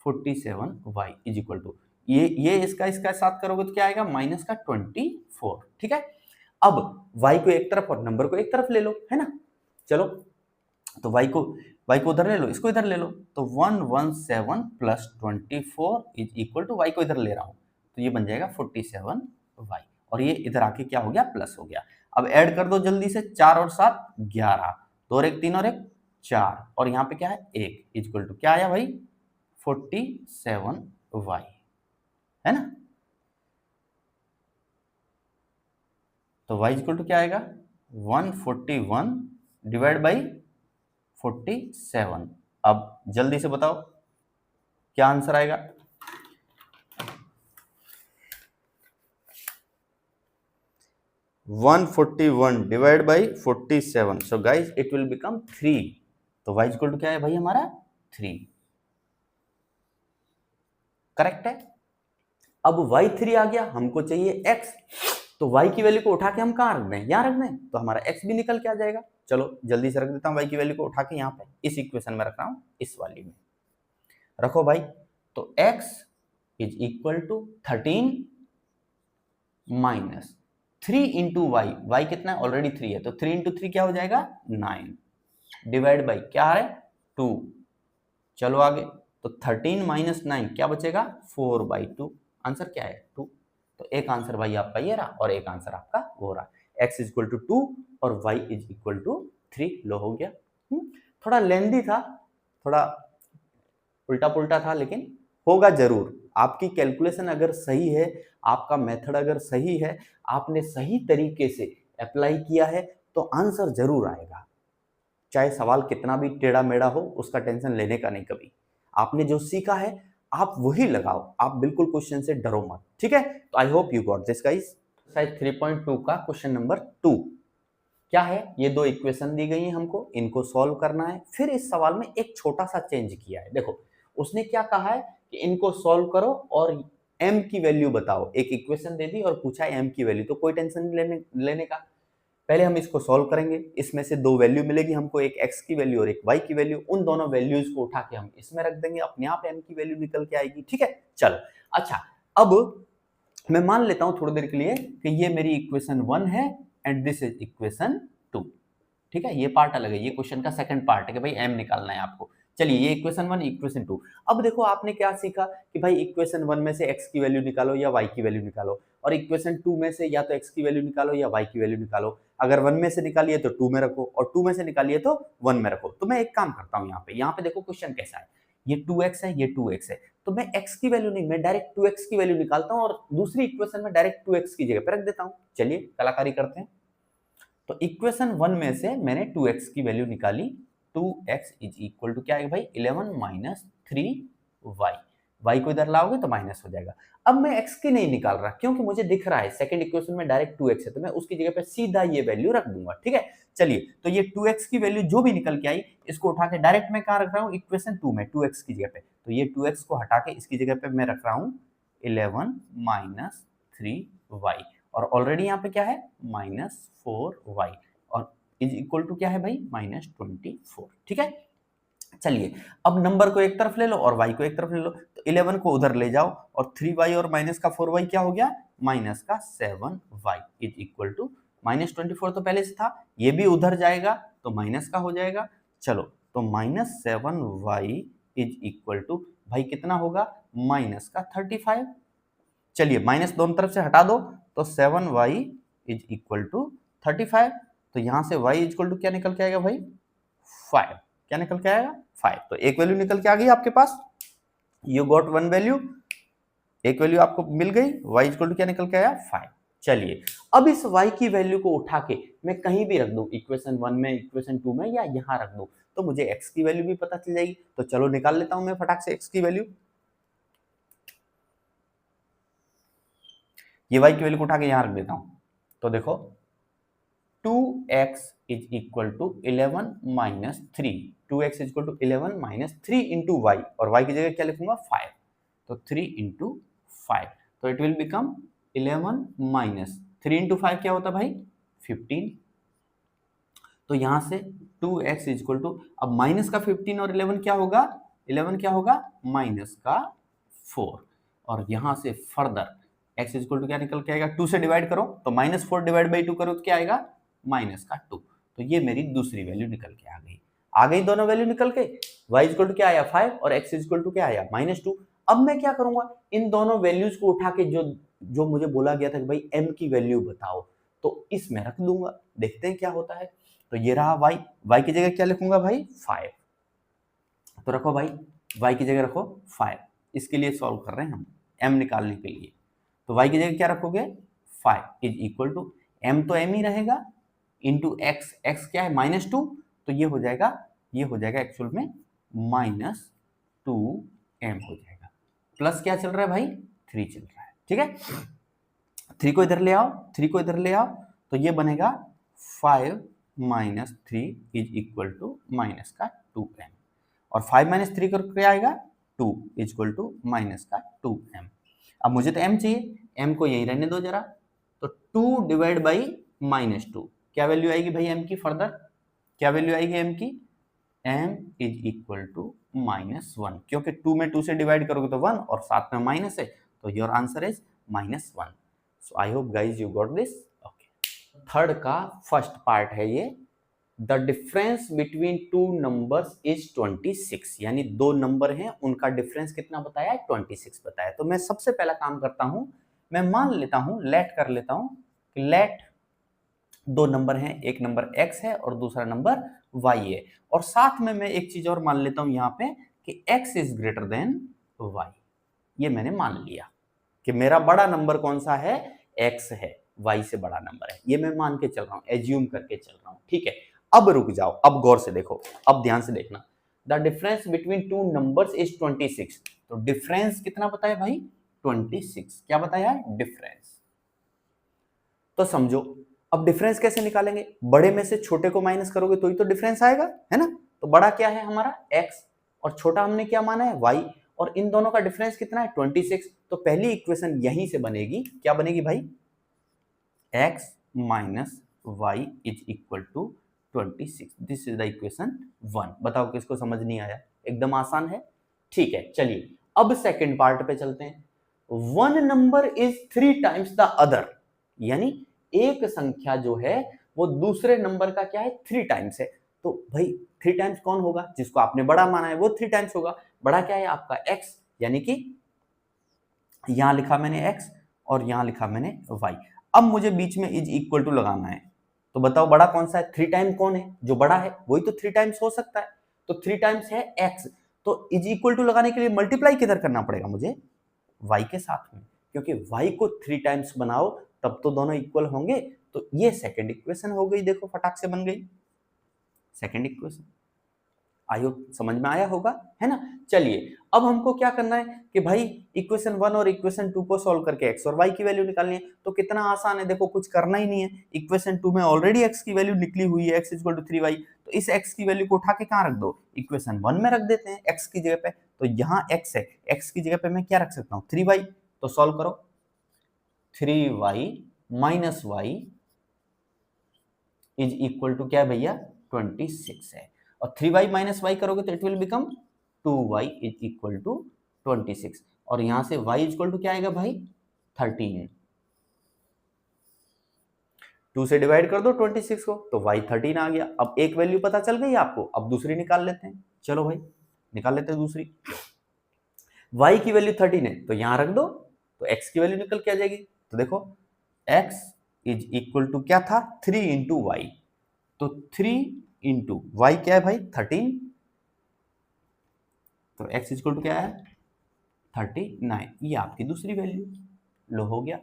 47y is equal to ये इसका साथ करोगे तो क्या आएगा, माइनस का 24। ठीक है, अब y को एक तरफ और नंबर को एक तरफ ले लो, है ना। चलो तो y को उधर ले लो, इसको इधर ले लो, तो 117 plus 24 is equal to y को इधर ले रहा हूं, तो ये बन जाएगा 47y। और ये इधर आके क्या हो गया, प्लस हो गया। अब ऐड कर दो जल्दी से, 4 और 7 11, 2 और 1 3 और 1 4, और यहाँ पे क्या है 1 इक्वल टू क्या आया भाई, 47y, है ना। तो y इक्वल टू क्या आएगा, 141 डिवाइड बाई 47। अब जल्दी से बताओ क्या आंसर आएगा, (141 divide by 47). So guys it will become 3। तो y इक्वल टू क्या है भाई हमारा 3, करेक्ट है। अब y3 आ गया, हमको चाहिए x, तो y की वैल्यू को उठा के हम कहां रख दें, यहां रख दें, तो हमारा x भी निकल के आ जाएगा। चलो जल्दी से रख देता हूं y की वैल्यू को उठा के, यहाँ पे इस इक्वेशन में रख रहा हूं, इस वाली में रखो भाई। तो x is equal to 13 minus 3 into y, y कितना है, ऑलरेडी 3 है, तो 3 इंटू 3 क्या हो जाएगा 9, डिवाइड बाई क्या है 2। चलो आगे, तो 13 माइनस 9 क्या बचेगा 4/2। आंसर क्या है 2। तो एक आंसर भाई आपका ये रहा और एक आंसर आपका वो रहा। x इज इक्वल टू 2 और y इज इक्वल टू 3। लो हो गया। थोड़ा लेंदी था, थोड़ा उल्टा पुल्टा था, लेकिन होगा जरूर। आपकी कैलकुलेशन अगर सही है, आपका मेथड अगर सही है, आपने सही तरीके से अप्लाई किया है, तो आंसर जरूर आएगा। चाहे सवाल कितना भी टेढ़ा मेढ़ा हो, उसका टेंशन लेने का नहीं कभी। आपने जो सीखा है आप वही लगाओ, आप बिल्कुल क्वेश्चन से डरो मत, ठीक है। तो आई hope you got this guys. Exercise 3.2 का क्वेश्चन नंबर 2 क्या है, ये दो इक्वेशन दी गई हैं हमको, इनको सॉल्व करना है। फिर इस सवाल में एक छोटा सा चेंज किया है। देखो उसने क्या कहा है कि इनको सॉल्व करो और m की वैल्यू बताओ। एक इक्वेशन दे दी और पूछा है m की वैल्यू, तो कोई टेंशन नहीं लेने का। पहले हम इसको सॉल्व करेंगे, इसमें से दो वैल्यू मिलेगी हमको, एक x की वैल्यू और एक y की वैल्यू। उन दोनों वैल्यूज को उठा के हम इसमें रख देंगे, अपने आप m की वैल्यू निकल के आएगी, ठीक है। चलो अच्छा, अब मैं मान लेता हूं थोड़ी देर के लिए कि ये मेरी इक्वेशन 1 है एंड दिस इज इक्वेशन 2, ठीक है। ये पार्ट अलग है, ये क्वेश्चन का सेकंड पार्ट है कि भाई m निकालना है आपको। चलिए ये इक्वेशन 1 इक्वेशन 2। अब देखो आपने क्या सीखा कि भाई इक्वेशन 1 में से x की वैल्यू निकालो या y की वैल्यू निकालो, और इक्वेशन 2 में से या तो x की वैल्यू निकालो या y की वैल्यू निकालो। अगर 1 में से निकालिए तो 2 में रखो, और 2 में से निकालिए तो 1 में रखो। तो मैं एक काम करता हूं, यहाँ पे देखो क्वेश्चन कैसा है। ये 2x है, ये 2x है, तो मैं x की वैल्यू नहीं, मैं डायरेक्ट 2x की वैल्यू निकालता हूं और दूसरी इक्वेशन में डायरेक्ट 2x की जगह पे रख देता हूं। चलिए कलाकारी करते हैं। तो इक्वेशन 1 में से मैंने 2x की वैल्यू निकाली, 2x इज इक्वल टू क्या है भाई 11 माइनस 3y। y को इधर लाओगे तो माइनस हो जाएगा। अब मैं x की नहीं निकाल रहा, क्योंकि मुझे दिख रहा है सेकंड इक्वेशन में डायरेक्ट 2x है, तो मैं उसकी जगह पे सीधा ये वैल्यू रख दूंगा, ठीक है। चलिए तो ये 2x की वैल्यू जो भी निकल के आई, इसको उठा के डायरेक्ट मैं कहाँ रख रहा हूँ, इक्वेशन 2 में 2x की जगह पे। तो ये 2x को हटा के इसकी जगह पे मैं रख रहा हूँ 11 माइनस 3y, और ऑलरेडी यहाँ पे क्या है -4y, और इज इक्वल टू क्या है भाई -24, ठीक है। चलिए अब नंबर को एक तरफ ले लो और y को एक तरफ ले लो, तो 11 को उधर ले जाओ और 3y और माइनस का 4y क्या हो गया, माइनस का 7y इज इक्वल टू -24 तो पहले से था, ये भी उधर जाएगा तो माइनस का हो जाएगा। चलो तो -7y इज इक्वल टू भाई कितना होगा, माइनस का 35। चलिए माइनस दोनों तरफ से हटा दो, तो 7y इज इक्वल टू 35। तो यहां से y इज इक्वल टू क्या निकल के आएगा भाई 5। क्या निकल के आएगा 5। तो एक वैल्यू निकल के आ गई आपके पास, यू गॉट वन वैल्यू, एक वैल्यू आपको मिल गई, y इज इक्वल टू क्या निकल के आया 5। चलिए अब इस y की वैल्यू को उठा के मैं कहीं भी रख दूं, इक्वेशन 1 में, इक्वेशन 2 में, या यहां रख दूं, तो मुझे x की वैल्यू भी पता चल जाएगी। तो चलो निकाल लेता हूं मैं फटाक से x की वैल्यू। ये y की वैल्यू को उठा के यहां रख देता हूं, तो देखो 2x is equal to 11 minus 3, 2x is equal to 11 minus 3 into y, और y की जगह क्या लिखूंगा 5, तो 3 इंटू 5, तो it will become 11 minus 3 into 5 क्या होता है भाई 15। तो यहां से 2x इज इक्वल टू, अब माइनस का 15 और 11 क्या होगा, 11 क्या होगा माइनस का 4, और यहां से further x is equal to क्या निकल के आएगा, 2 से डिवाइड करो तो -4 डिवाइड बाई 2 करो तो क्या आएगा माइनस का 2। तो ये मेरी दूसरी वैल्यू निकल के आ गई दोनों वैल्यू निकल के। y इज इक्वल टू क्या आया 5 और x इज इक्वल टू क्या आया -2। अब मैं क्या करूंगा, इन दोनों वैल्यूज को उठा के जो मुझे बोला गया था कि भाई m की वैल्यू बताओ, तो इसमें रख दूंगा, देखते हैं क्या होता है। तो ये रहा y की जगह क्या लिखूंगा भाई 5, तो रखो भाई y की जगह रखो 5, इसके लिए सॉल्व कर रहे हैं हम m निकालने के लिए। तो y की जगह क्या रखोगे 5 इज इक्वल टू m तो m ही रहेगा इंटू x, x क्या है -2, तो ये हो जाएगा एक्चुअल में -2m हो जाएगा, प्लस क्या चल रहा है भाई 3 चल रहा है, ठीक है। 3 को इधर ले आओ, 3 को इधर ले आओ, तो ये बनेगा 5 minus 3 is equal to minus का 2m, और 5 माइनस 3 कर क्या आएगा 2 इज इक्वल टू माइनस का 2m। अब मुझे तो m चाहिए, m को यही रहने दो जरा, तो 2 डिवाइड बाई -2 क्या वैल्यू आएगी भाई m की, फर्दर क्या वैल्यू आएगी m की, m इज इक्वल टू -1, क्योंकि 2 में 2 से डिवाइड करोगे तो 1 और साथ में माइनस है, तो your answer is -1। So I hope guys you got this. Okay, third का फर्स्ट पार्ट है ये, the difference between two numbers is 26, यानी दो नंबर हैं उनका डिफरेंस कितना बताया है 26 बताया। तो मैं सबसे पहला काम करता हूं, मैं मान लेता हूं, लेट कर लेता हूं कि लेट दो नंबर हैं, एक नंबर x है और दूसरा नंबर y है, और साथ में मैं एक चीज और मान लेता हूं यहाँ पे कि x is greater than y। ये मैंने मान लिया कि मेरा बड़ा नंबर कौन सा है, x है, y से बड़ा नंबर है, ये मैं मान के चल रहा हूं, एज्यूम करके चल रहा हूं, ठीक है। अब रुक जाओ, अब गौर से देखो, अब ध्यान से देखना। The difference between two numbers is 26। तो डिफरेंस कितना बताया भाई, 26। क्या बताया है, डिफरेंस। तो समझो अब डिफरेंस कैसे निकालेंगे, बड़े में से छोटे को माइनस करोगे तो ही तो डिफरेंस आएगा, है ना। तो बड़ा क्या है हमारा x, और छोटा हमने क्या माना है y, और इन दोनों का डिफरेंस कितना है 26। तो पहली इक्वेशन यहीं से बनेगी, क्या बनेगी भाई, x minus y is equal to 26। This is the equation 1। बताओ किसको समझ नहीं आया, एकदम आसान है, ठीक है। चलिए अब सेकंड पार्ट पे चलते हैं। One number is 3 times the other, यानी एक संख्या जो है वो दूसरे नंबर का क्या है, 3 टाइम्स है। तो भाई 3 टाइम्स कौन होगा, जिसको आपने बड़ा माना है वो 3 टाइम्स होगा। बड़ा क्या है आपका x, यानी कि यहां लिखा मैंने x और यहां लिखा मैंने y। अब मुझे बीच में इज इक्वल टू लगाना है, तो बताओ बड़ा कौन सा है, 3 टाइम कौन है, जो बड़ा है वही तो 3 टाइम्स हो सकता है। तो 3 टाइम्स है x, तो इज इक्वल टू लगाने के लिए मल्टीप्लाई किधर करना पड़ेगा मुझे, y के साथ में, क्योंकि y को 3 टाइम्स बनाओ तब तो दोनों इक्वल होंगे। तो ये सेकंड इक्वेशन हो गई, देखो फटाक से बन गई सेकंड इक्वेशन। आई होप समझ में आया होगा, है ना। चलिए अब हमको क्या करना है कि भाई इक्वेशन 1 और इक्वेशन 2 को सॉल्व करके x और y की वैल्यू निकालनी है। तो कितना आसान है, देखो कुछ करना ही नहीं है। इक्वेशन 2 में ऑलरेडी x की वैल्यू निकली हुई है, x इक्वल टू 3y। तो इस x की वैल्यू को उठा के कहां रख दो, इक्वेशन 1 में रख देते हैं x की जगह पे। तो यहाँ x है, x की जगह पे मैं क्या रख सकता हूँ, 3y। तो सॉल्व करो, 3y minus y is equal to क्या है भैया, 26 है। और 3y माइनस y करोगे तो it will become 2y is equal to 26। और यहां से y इज इक्वल टू क्या आएगा भाई, 13। 2 से डिवाइड कर दो 26 को, तो y 13 आ गया। अब एक वैल्यू पता चल गई आपको, अब दूसरी निकाल लेते हैं। चलो भाई निकाल लेते हैं दूसरी। y की वैल्यू 13 है तो यहां रख दो, तो x की वैल्यू निकल के आ जाएगी। तो देखो x इज इक्वल टू क्या था, 3 इंटू वाई। तो 3 इंटू वाई क्या है भाई, 13। तो x इक्वल टू क्या है, 39। ये आपकी दूसरी वैल्यू लो हो गया।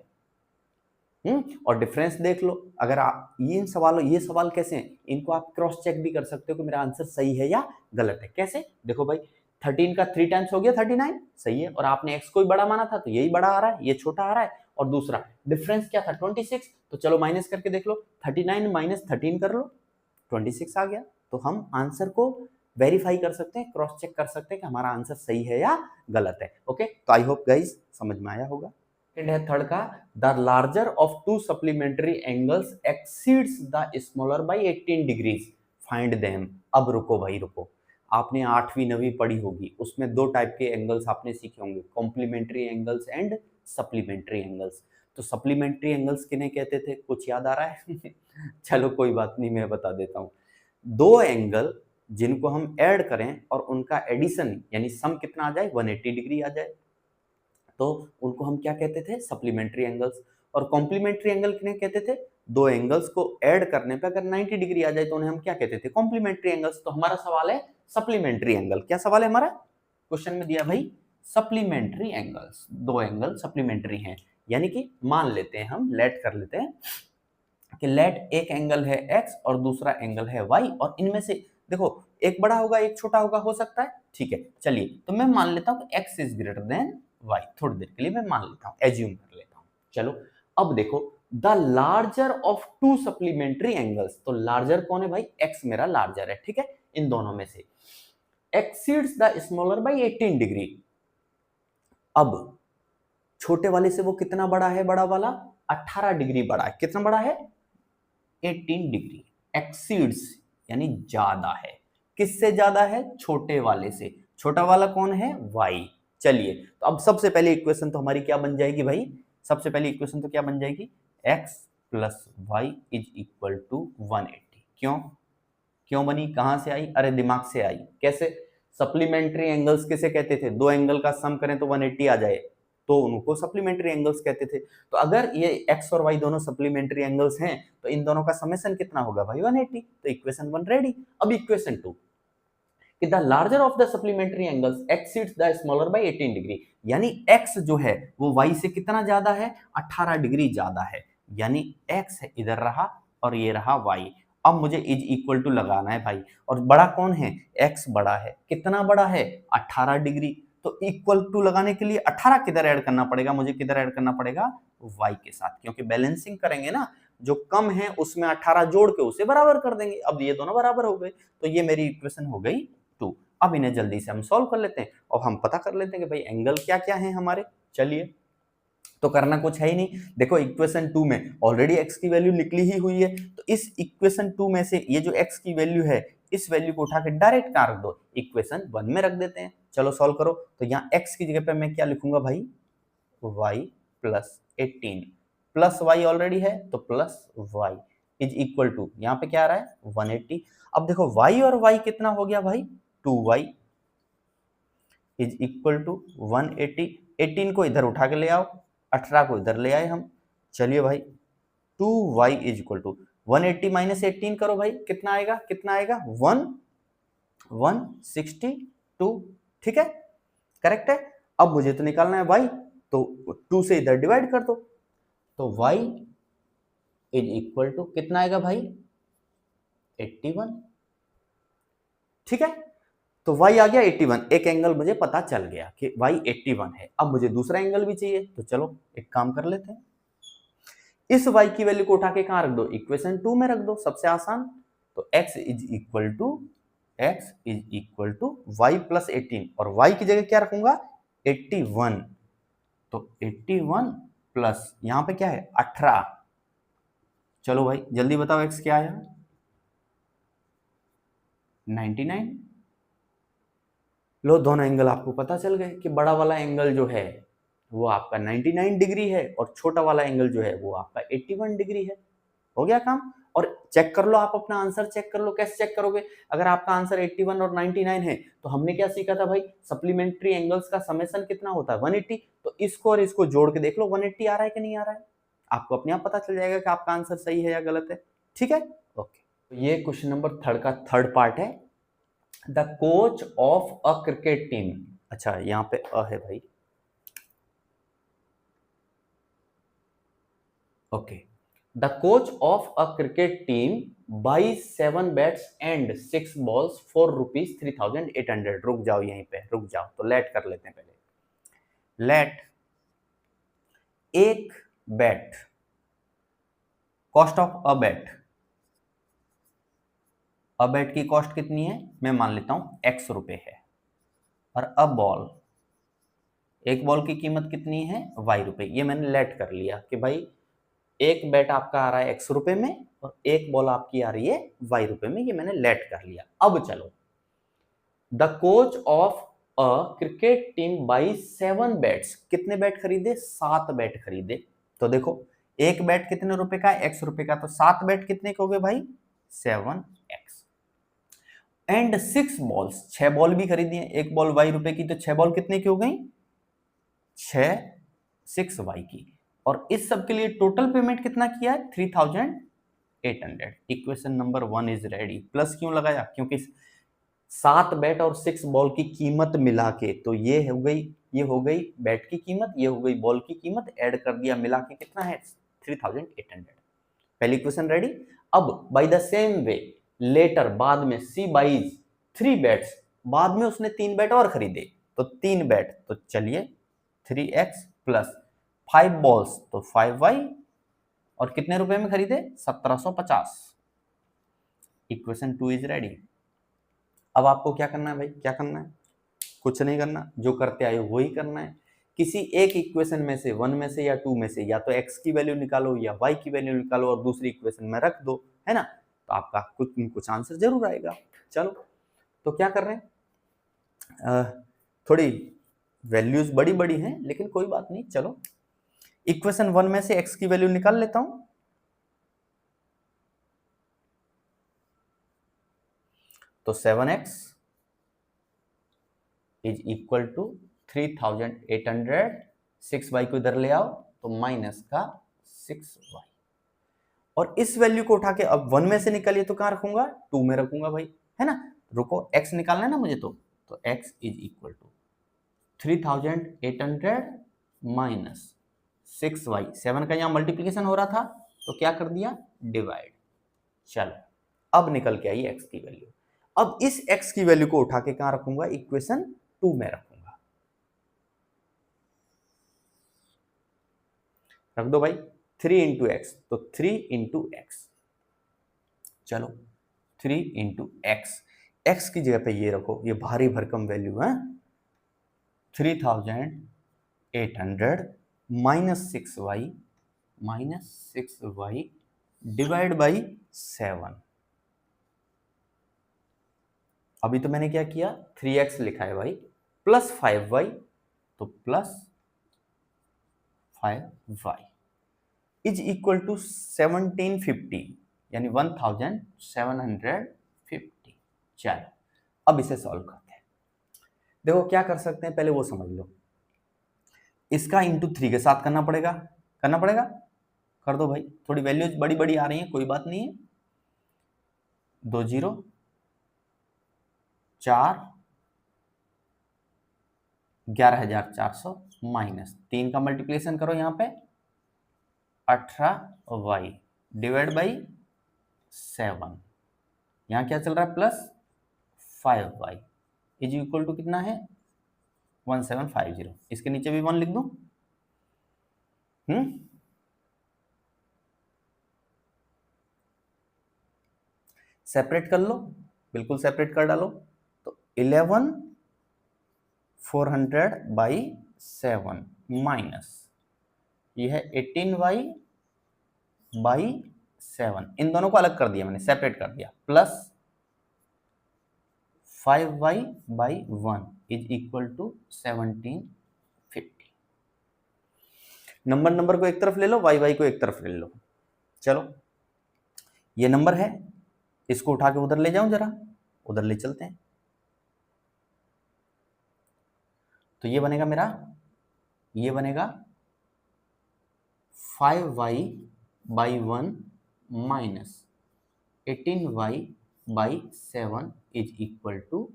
और डिफरेंस देख लो। अगर आप ये सवाल कैसे हैं, इनको आप क्रॉस चेक भी कर सकते हो कि मेरा आंसर सही है या गलत है। कैसे, देखो भाई 13 का 3 टाइम्स हो गया 39, सही है। और आपने x को ही बड़ा माना था तो यही बड़ा आ रहा है, ये छोटा आ रहा है। और दूसरा डिफरेंस क्या था, 26। तो चलो माइनस करके देख लो, 39 माइनस 13 कर लो, 26 आ गया। तो हम आंसर को वेरीफाई कर सकते हैं, क्रॉस चेक कर सकते हैं कि हमारा आंसर सही है या गलत है। ओके, तो आई होप गाइस समझ में आया होगा। है थर्ड का, the larger of to supplementary angles exceeds the smaller by 18 degrees, find them. अब रुको भाई रुको, आपने 8वीं 9वीं पढ़ी होगी, उसमें 2 टाइप के एंगल्स आपने सीखे होंगे, complementary angles and supplementary angles. तो सप्लीमेंट्री एंगल्स किन्हें कहते थे, कुछ याद आ रहा है चलो कोई बात नहीं, मैं बता देता हूँ। 2 एंगल जिनको हम ऐड करें और उनका एडिशन यानी सम कितना आ जाए, 180 डिग्री आ जाए, तो उनको हम क्या कहते थे, सप्लीमेंट्री एंगल्स। और कॉम्प्लीमेंट्री एंगल किन्हें कहते थे, 2 एंगल्स को ऐड करने पे अगर 90 डिग्री आ जाए तो उन्हें हम क्या कहते थे, कॉम्प्लीमेंट्री एंगल्स। तो हमारा सवाल है सप्लीमेंट्री एंगल। क्या सवाल है हमारा, क्वेश्चन में दिया भाई सप्लीमेंट्री एंगल्स, 2 एंगल सप्लीमेंट्री हैं। यानी कि मान लेते हैं, हम लेट कर लेते हैं कि लेट एक एंगल है x और दूसरा एंगल है y, और इनमें से देखो एक बड़ा होगा एक छोटा होगा, हो सकता है, ठीक है। चलिए तो मैं मान लेता हूं कि x is greater than y, थोड़ी देर के लिए मैं मान लेता हूं, एज्यूम कर लेता हूं। चलो अब देखो, the larger of to supplementary angles, तो लार्जर कौन है भाई, x मेरा लार्जर है, ठीक है, इन दोनों में से exceeds the smaller by 18 degree. अब छोटे वाले से वो कितना बड़ा है, बड़ा वाला 18 डिग्री बड़ा है। कितना बड़ा है, 18 डिग्री। एक्सीड्स यानी ज्यादा है, किससे ज्यादा है, छोटे वाले से। छोटा वाला कौन है, y। चलिए तो अब सबसे पहले इक्वेशन तो हमारी क्या बन जाएगी भाई, सबसे पहली इक्वेशन तो क्या बन जाएगी, x plus y is equal to 180। क्यों क्यों बनी, कहां से आई, अरे दिमाग से आई। कैसे, सप्लीमेंट्री एंगल्स किसे कहते थे, 2 एंगल का सम करें तो 180 आ जाए, तो उनको सप्लीमेंट्री एंगल्स कहते थे। तो अगर ये x और y दोनों सप्लीमेंट्री एंगल्स हैं तो इन दोनों का समेशन कितना होगा भाई 180। तो इक्वेशन 1 रेडी। अब इक्वेशन 2 कि the larger of the supplementary angles exceeds the smaller by 18 degree, यानी x जो है वो y से कितना ज्यादा है 18 डिग्री ज्यादा है, यानी x इधर रहा और ये रहा y। अब मुझे इज इक्वल टू लगाना है भाई, और बड़ा कौन है x बड़ा है, कितना बड़ा है 18 डिग्री। तो इक्वल टू लगाने के लिए 18 किधर ऐड करना पड़ेगा, मुझे किधर ऐड करना पड़ेगा y के साथ, क्योंकि बैलेंसिंग करेंगे ना, जो कम है उसमें 18 जोड़ के उसे बराबर कर देंगे। अब ये दोनों बराबर हो गए, तो ये मेरी इक्वेशन हो गई 2। अब इन्हें जल्दी से हम सॉल्व कर लेते हैं और हम पता कर लेते हैं कि भाई एंगल क्या क्या है हमारे। चलिए, तो करना कुछ है ही नहीं, देखो इक्वेशन 2 में ऑलरेडी x की वैल्यू निकली ही हुई है, तो इस इक्वेशन 2 में से ये जो x की वैल्यू है इस वैल्यू को उठा के डायरेक्ट कहां रख दो, इक्वेशन 1 में रख देते हैं। चलो सॉल्व करो। तो यहाँ x की जगह पे मैं क्या लिखूंगा भाई, y plus 18 plus y already है तो plus y is equal to, यहाँ पे क्या आ रहा है 180। अब देखो y और y कितना हो गया भाई 2y इज इक्वल टू 180। 18 को इधर उठा के ले आओ, 18 को इधर ले आए हम। चलिए भाई 2y is equal to 180 minus 18 करो भाई, कितना आएगा 162। ठीक है, करेक्ट है। अब मुझे तो निकालना है y, तो 2 से इधर डिवाइड कर दो, तो y इज इक्वल टू कितना आएगा भाई 81। ठीक है, तो y आ गया 81, एक एंगल मुझे पता चल गया कि y 81 है। अब मुझे दूसरा एंगल भी चाहिए, तो चलो एक काम कर लेते हैं, इस y की वैल्यू को उठा के कहां रख दो, इक्वेशन 2 में रख दो, सबसे आसान। तो x is equal to y plus 18, और y की जगह क्या रखूंगा 81। तो 81 प्लस यहां पे क्या है 18। चलो भाई जल्दी बताओ x क्या आया 99। लो, दोनों एंगल आपको पता चल गए कि बड़ा वाला एंगल जो है वो आपका 99 डिग्री है और छोटा वाला एंगल जो है वो आपका 81 डिग्री है। हो गया काम। और चेक कर लो, आप अपना आंसर चेक कर लो। कैसे चेक करोगे, अगर आपका आंसर 81 और 99 है तो हमने क्या सीखा था भाई, सप्लीमेंट्री एंगल्स का समेशन कितना होता है 180। तो इसको और इसको जोड़ के देख लो 180 आ रहा है कि नहीं आ रहा है, आपको अपने आप पता चल जाएगा कि आपका आंसर सही है या गलत है। ठीक है, ओके। तो ये क्वेश्चन नंबर 3 का थर्ड पार्ट है, the coach of a cricket team. अच्छा, यहाँ पे अ है भाई, okay. The coach of a cricket team buys 7 bats and 6 balls for rupees 3800। रुक जाओ यहीं पे, रुक जाओ, तो लेट कर लेते हैं पहले। लेट एक bat, cost of a bat, a bat की कॉस्ट कितनी है, मैं मान लेता हूं x रुपए है, और अ बॉल, एक बॉल की कीमत कितनी है y रुपए। ये मैंने लेट कर लिया कि भाई एक बैट आपका आ रहा है x रुपए में और एक बॉल आपकी आ रही है y रुपए में, ये मैंने लेट कर लिया। अब चलो, the coach of a cricket team by 7 bats, कितने बैट खरीदे 7 बैट खरीदे। तो देखो एक बैट कितने रुपए का है x रुपए का, तो 7 बैट कितने के हो गए भाई 7x। एंड 6 बॉल्स, 6 बॉल भी खरीदी है, एक बॉल y रुपए की, तो 6 बॉल कितने की हो गई 6y की। और इस सब के लिए टोटल पेमेंट कितना किया है 3800। Equation number 1 is ready. Plus क्यों लगाया, क्योंकि 7 बैट और 6 बॉल की कीमत मिला के, तो ये हो गई बैट की कीमत, ये हो गई बॉल की कीमत, ऐड कर दिया मिला के कितना है 3800। पहली इक्वेशन रेडी। अब by the same way later, बाद में सी बाइज 3 बैट्स, बाद में उसने 3 बैट और खरीदे, तो 3 बैट, तो चलिए 3x प्लस 5 बॉल्स तो 5y, और कितने रुपए में खरीदे 1750। Equation 2 is ready. अब आपको क्या करना है भाई, क्या करना है, कुछ नहीं करना, जो करते आए वही करना है। किसी एक इक्वेशन में से 1 में से या 2 में से या तो x की वैल्यू निकालो या y की वैल्यू निकालो और दूसरी इक्वेशन में रख दो, है ना, तो आपका कुछ आंसर जरूर आएगा। चलो, तो क्या कर रहे हैं, थोड़ी वैल्यूज बड़ी बड़ी हैं लेकिन कोई बात नहीं। चलो, इक्वेशन 1 में से x की वैल्यू निकाल लेता हूं, तो 7x is equal to 3800 6y को इधर ले आओ तो माइनस का 6y, और इस वैल्यू को उठा के अब 1 में से निकालिए तो कहां रखूंगा, 2 में रखूंगा भाई, है ना। रुको, x निकालना है ना मुझे, तो x is equal to 3800 minus 6y, 7 का यहाँ मल्टीप्लीकेशन हो रहा था तो क्या कर दिया, डिवाइड। चलो अब निकल के आई x की वैल्यू। अब इस x की वैल्यू को उठा के कहां रखूंगा, इक्वेशन 2 में रखूंगा। रख दो भाई, 3 इंटू एक्स, तो 3 इंटू एक्स, चलो 3 इंटू एक्स, एक्स की जगह पे ये रखो, ये भारी भरकम वैल्यू है, 3800 माइनस 6y डिवाइड बाई 7। अभी तो मैंने क्या किया, 3x लिखा है भाई, प्लस 5y, तो plus 5y is equal to 1750, यानी 1750। चलो अब इसे सॉल्व करते हैं। देखो क्या कर सकते हैं, पहले वो समझ लो, इसका इंटू 3 के साथ करना पड़ेगा, कर दो भाई, थोड़ी वैल्यूज बड़ी बड़ी आ रही हैं, कोई बात नहीं है। 2 0 4 11400 माइनस 3 का मल्टीप्लिकेशन करो यहाँ पे 18y डिवाइड बाई 7, यहाँ क्या चल रहा है, plus 5y is equal to कितना है, 1750। इसके नीचे भी 1 लिख दूं, सेपरेट कर लो, बिल्कुल सेपरेट कर डालो, तो 11400 बाई 7 माइनस ये है 18y बाई 7, इन दोनों को अलग कर दिया मैंने, सेपरेट कर दिया, plus 5y by 1 is equal to 1750। Number को एक तरफ ले लो, y को एक तरफ ले लो। चलो ये नंबर है, इसको उठा के उधर ले जाऊं, जरा उधर ले चलते हैं, तो ये बनेगा मेरा, ये बनेगा 5y by 1 minus 18y by 7 is equal to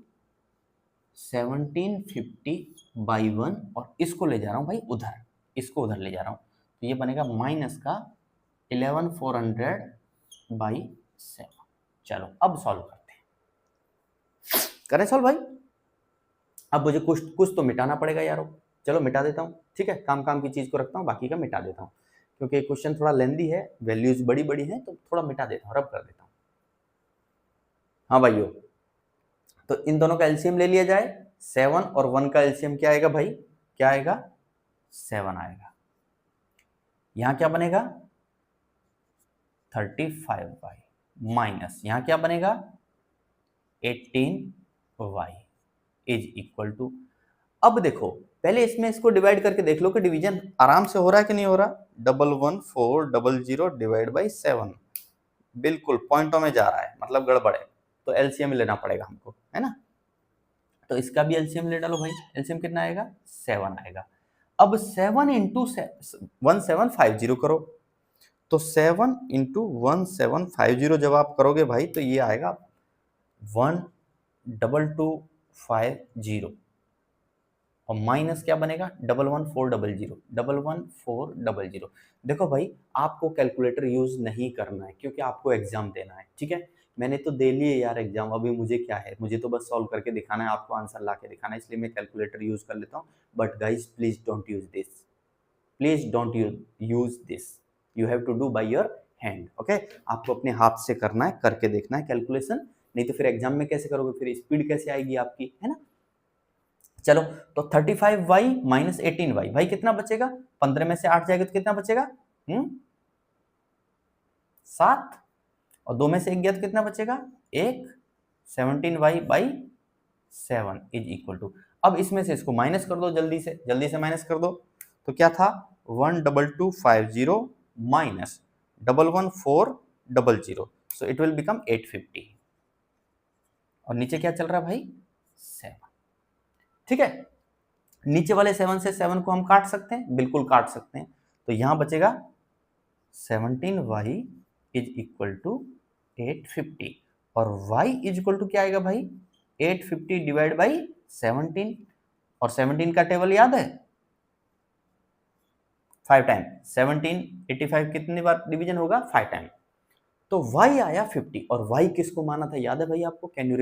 1750 by 1, और इसको ले जा रहा हूं भाई उधर, इसको उधर ले जा रहा हूं, तो ये बनेगा माइनस का 11400 बाई 7। चलो अब सॉल्व करते हैं, करें सॉल्व भाई। अब मुझे कुछ तो मिटाना पड़ेगा यारो, चलो मिटा देता हूँ, ठीक है, काम की चीज को रखता हूँ, बाकी का मिटा देता हूँ, क्योंकि क्वेश्चन थोड़ा लेंदी है, वैल्यूज बड़ी बड़ी हैं, तो थोड़ा मिटा देता हूँ, रब कर देता हूँ। हाँ भाइयों, तो इन दोनों का एलसीएम ले लिया जाए, 7 और 1 का एलसीएम क्या आएगा भाई, क्या आएगा, 7 आएगा। यहां क्या बनेगा, 35y माइनस यहां क्या बनेगा, 18y इज इक्वल टू, अब देखो पहले इसमें इसको डिवाइड करके देख लो कि डिवीजन आराम से हो रहा है कि नहीं हो रहा, 11400 डिवाइड बाई 7, बिल्कुल पॉइंटों में जा रहा है, मतलब गड़बड़ है, तो एलसीएम लेना पड़ेगा हमको, है ना। तो इसका भी एलसीएम ले डालो भाई, एलसीएम कितना आएगा, 7 आएगा। अब 7 इंटू 1750 करो, तो 7 इंटू 1750 जब आप करोगे भाई, तो ये आएगा 12250, और माइनस क्या बनेगा, 11400। देखो भाई आपको कैलकुलेटर यूज नहीं करना है, क्योंकि आपको एग्जाम देना है, ठीक है। मैंने तो दे लिए यार एग्जाम, अभी मुझे क्या है, मुझे तो बस सॉल्व करके दिखाना है, आपको आंसर ला के दिखाना है, इसलिए मैं कैलकुलेटर यूज कर लेता हूँ। But guys please don't use this, please don't use this, you have to do by your hand, okay. आपको अपने हाथ से करना है, करके देखना है कैलकुलेशन, नहीं तो फिर एग्जाम में कैसे करोगे, फिर स्पीड कैसे आएगी आपकी, है ना। चलो तो 35y माइनस 18y, भाई कितना बचेगा, 15 में से 8 जाएगा तो कितना बचेगा, 7, और 2 में से 1 गया तो कितना बचेगा, 1, 17y by 7 is equal to, अब इसमें से इसको माइनस कर दो, जल्दी से माइनस कर दो, तो क्या था, 12250 minus 11400, so it will become 850, और नीचे क्या चल रहा है भाई, 7, ठीक है। नीचे वाले 7 से 7 को हम काट सकते हैं, बिल्कुल काट सकते हैं। तो यहां बचेगा 17y इज इक्वल टू 850 और y इज इक्वल टू क्या आएगा भाई 850 डिवाइड बाई 17 और 17 का टेबल याद है 5 टाइम 17 85 कितनी बार डिवीजन होगा 5 टाइम। तो y आया 50 और y किसको माना था याद है भाई आपको कैन यू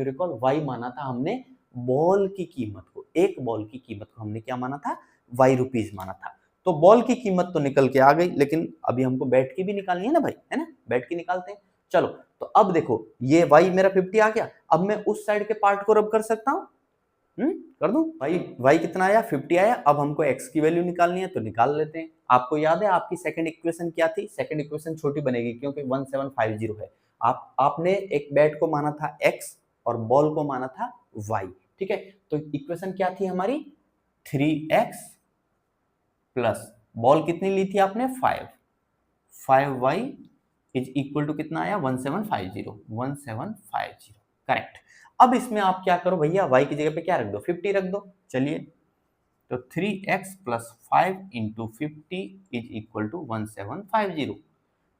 रिकॉल y माना था हमने बॉल की कीमत को, एक बॉल की कीमत को हमने क्या माना था y रुपीज माना था। तो बॉल की कीमत तो निकल के आ गई लेकिन अभी हमको बैट की भी निकालनी है ना भाई, है ना, बैट की निकालते हैं। चलो तो अब देखो ये y मेरा 50 आ गया, अब मैं उस साइड के पार्ट को रब कर सकता हूं, कर दूं भाई। y कितना आया 50 आया, अब हमको x की वैल्यू निकालनी है तो निकाल लेते हैं। आपको याद है आपकी सेकंड इक्वेशन क्या थी, सेकंड इक्वेशन छोटी बनेगी क्योंकि 1750 है। आपने एक बैट को माना था x और बॉल को माना था y, ठीक है। तो इक्वेशन क्या थी हमारी 3x प्लस बॉल कितनी ली थी आपने 5y इज इक्वल टू कितना आया 1750 करेक्ट। अब इसमें आप क्या करो भैया y की जगह पे क्या रख दो 50 रख दो। चलिए तो 3x plus 5 into 50 is equal to 1750।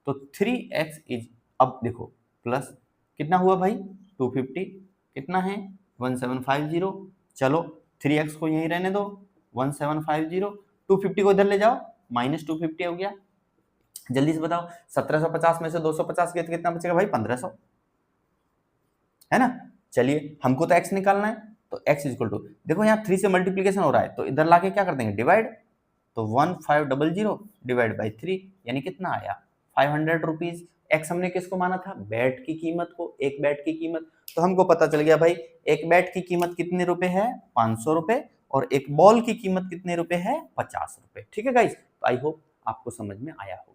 तो 3x इज, अब देखो प्लस कितना हुआ भाई 250 कितना है 1750। चलो 3x को यहीं रहने दो 1750, 250 को इधर ले जाओ माइनस 250 हो गया। जल्दी से बताओ 1750 में से 250 गया तो कितना बचेगा भाई 1500, है ना। चलिए हमको तो x निकालना है तो x इक्वल टू, देखो यहाँ 3 से मल्टीप्लीकेशन हो रहा है तो इधर लाके क्या कर देंगे डिवाइड, तो 1500 डिवाइड बाई 3 यानी कितना आया 500 रुपीज। x हमने किसको माना था बैट की कीमत को, एक बैट की कीमत। तो हमको पता चल गया भाई एक बैट की कीमत कितने रुपए है 500 रुपए और एक बॉल की कीमत कितने रुपए है 50 रुपए। ठीक है गाइस, तो आई होप आपको समझ में आया होगा।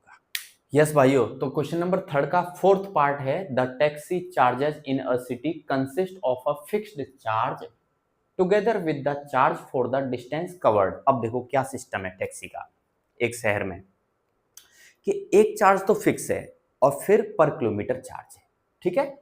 यस भाइयों, तो क्वेश्चन नंबर 3 का फोर्थ पार्ट है the taxi charges in a city consist of a fixed charge together with the charge for the distance covered. अब देखो क्या सिस्टम है टैक्सी का एक शहर में कि एक चार्ज तो फिक्स है और फिर पर किलोमीटर चार्ज है, ठीक है।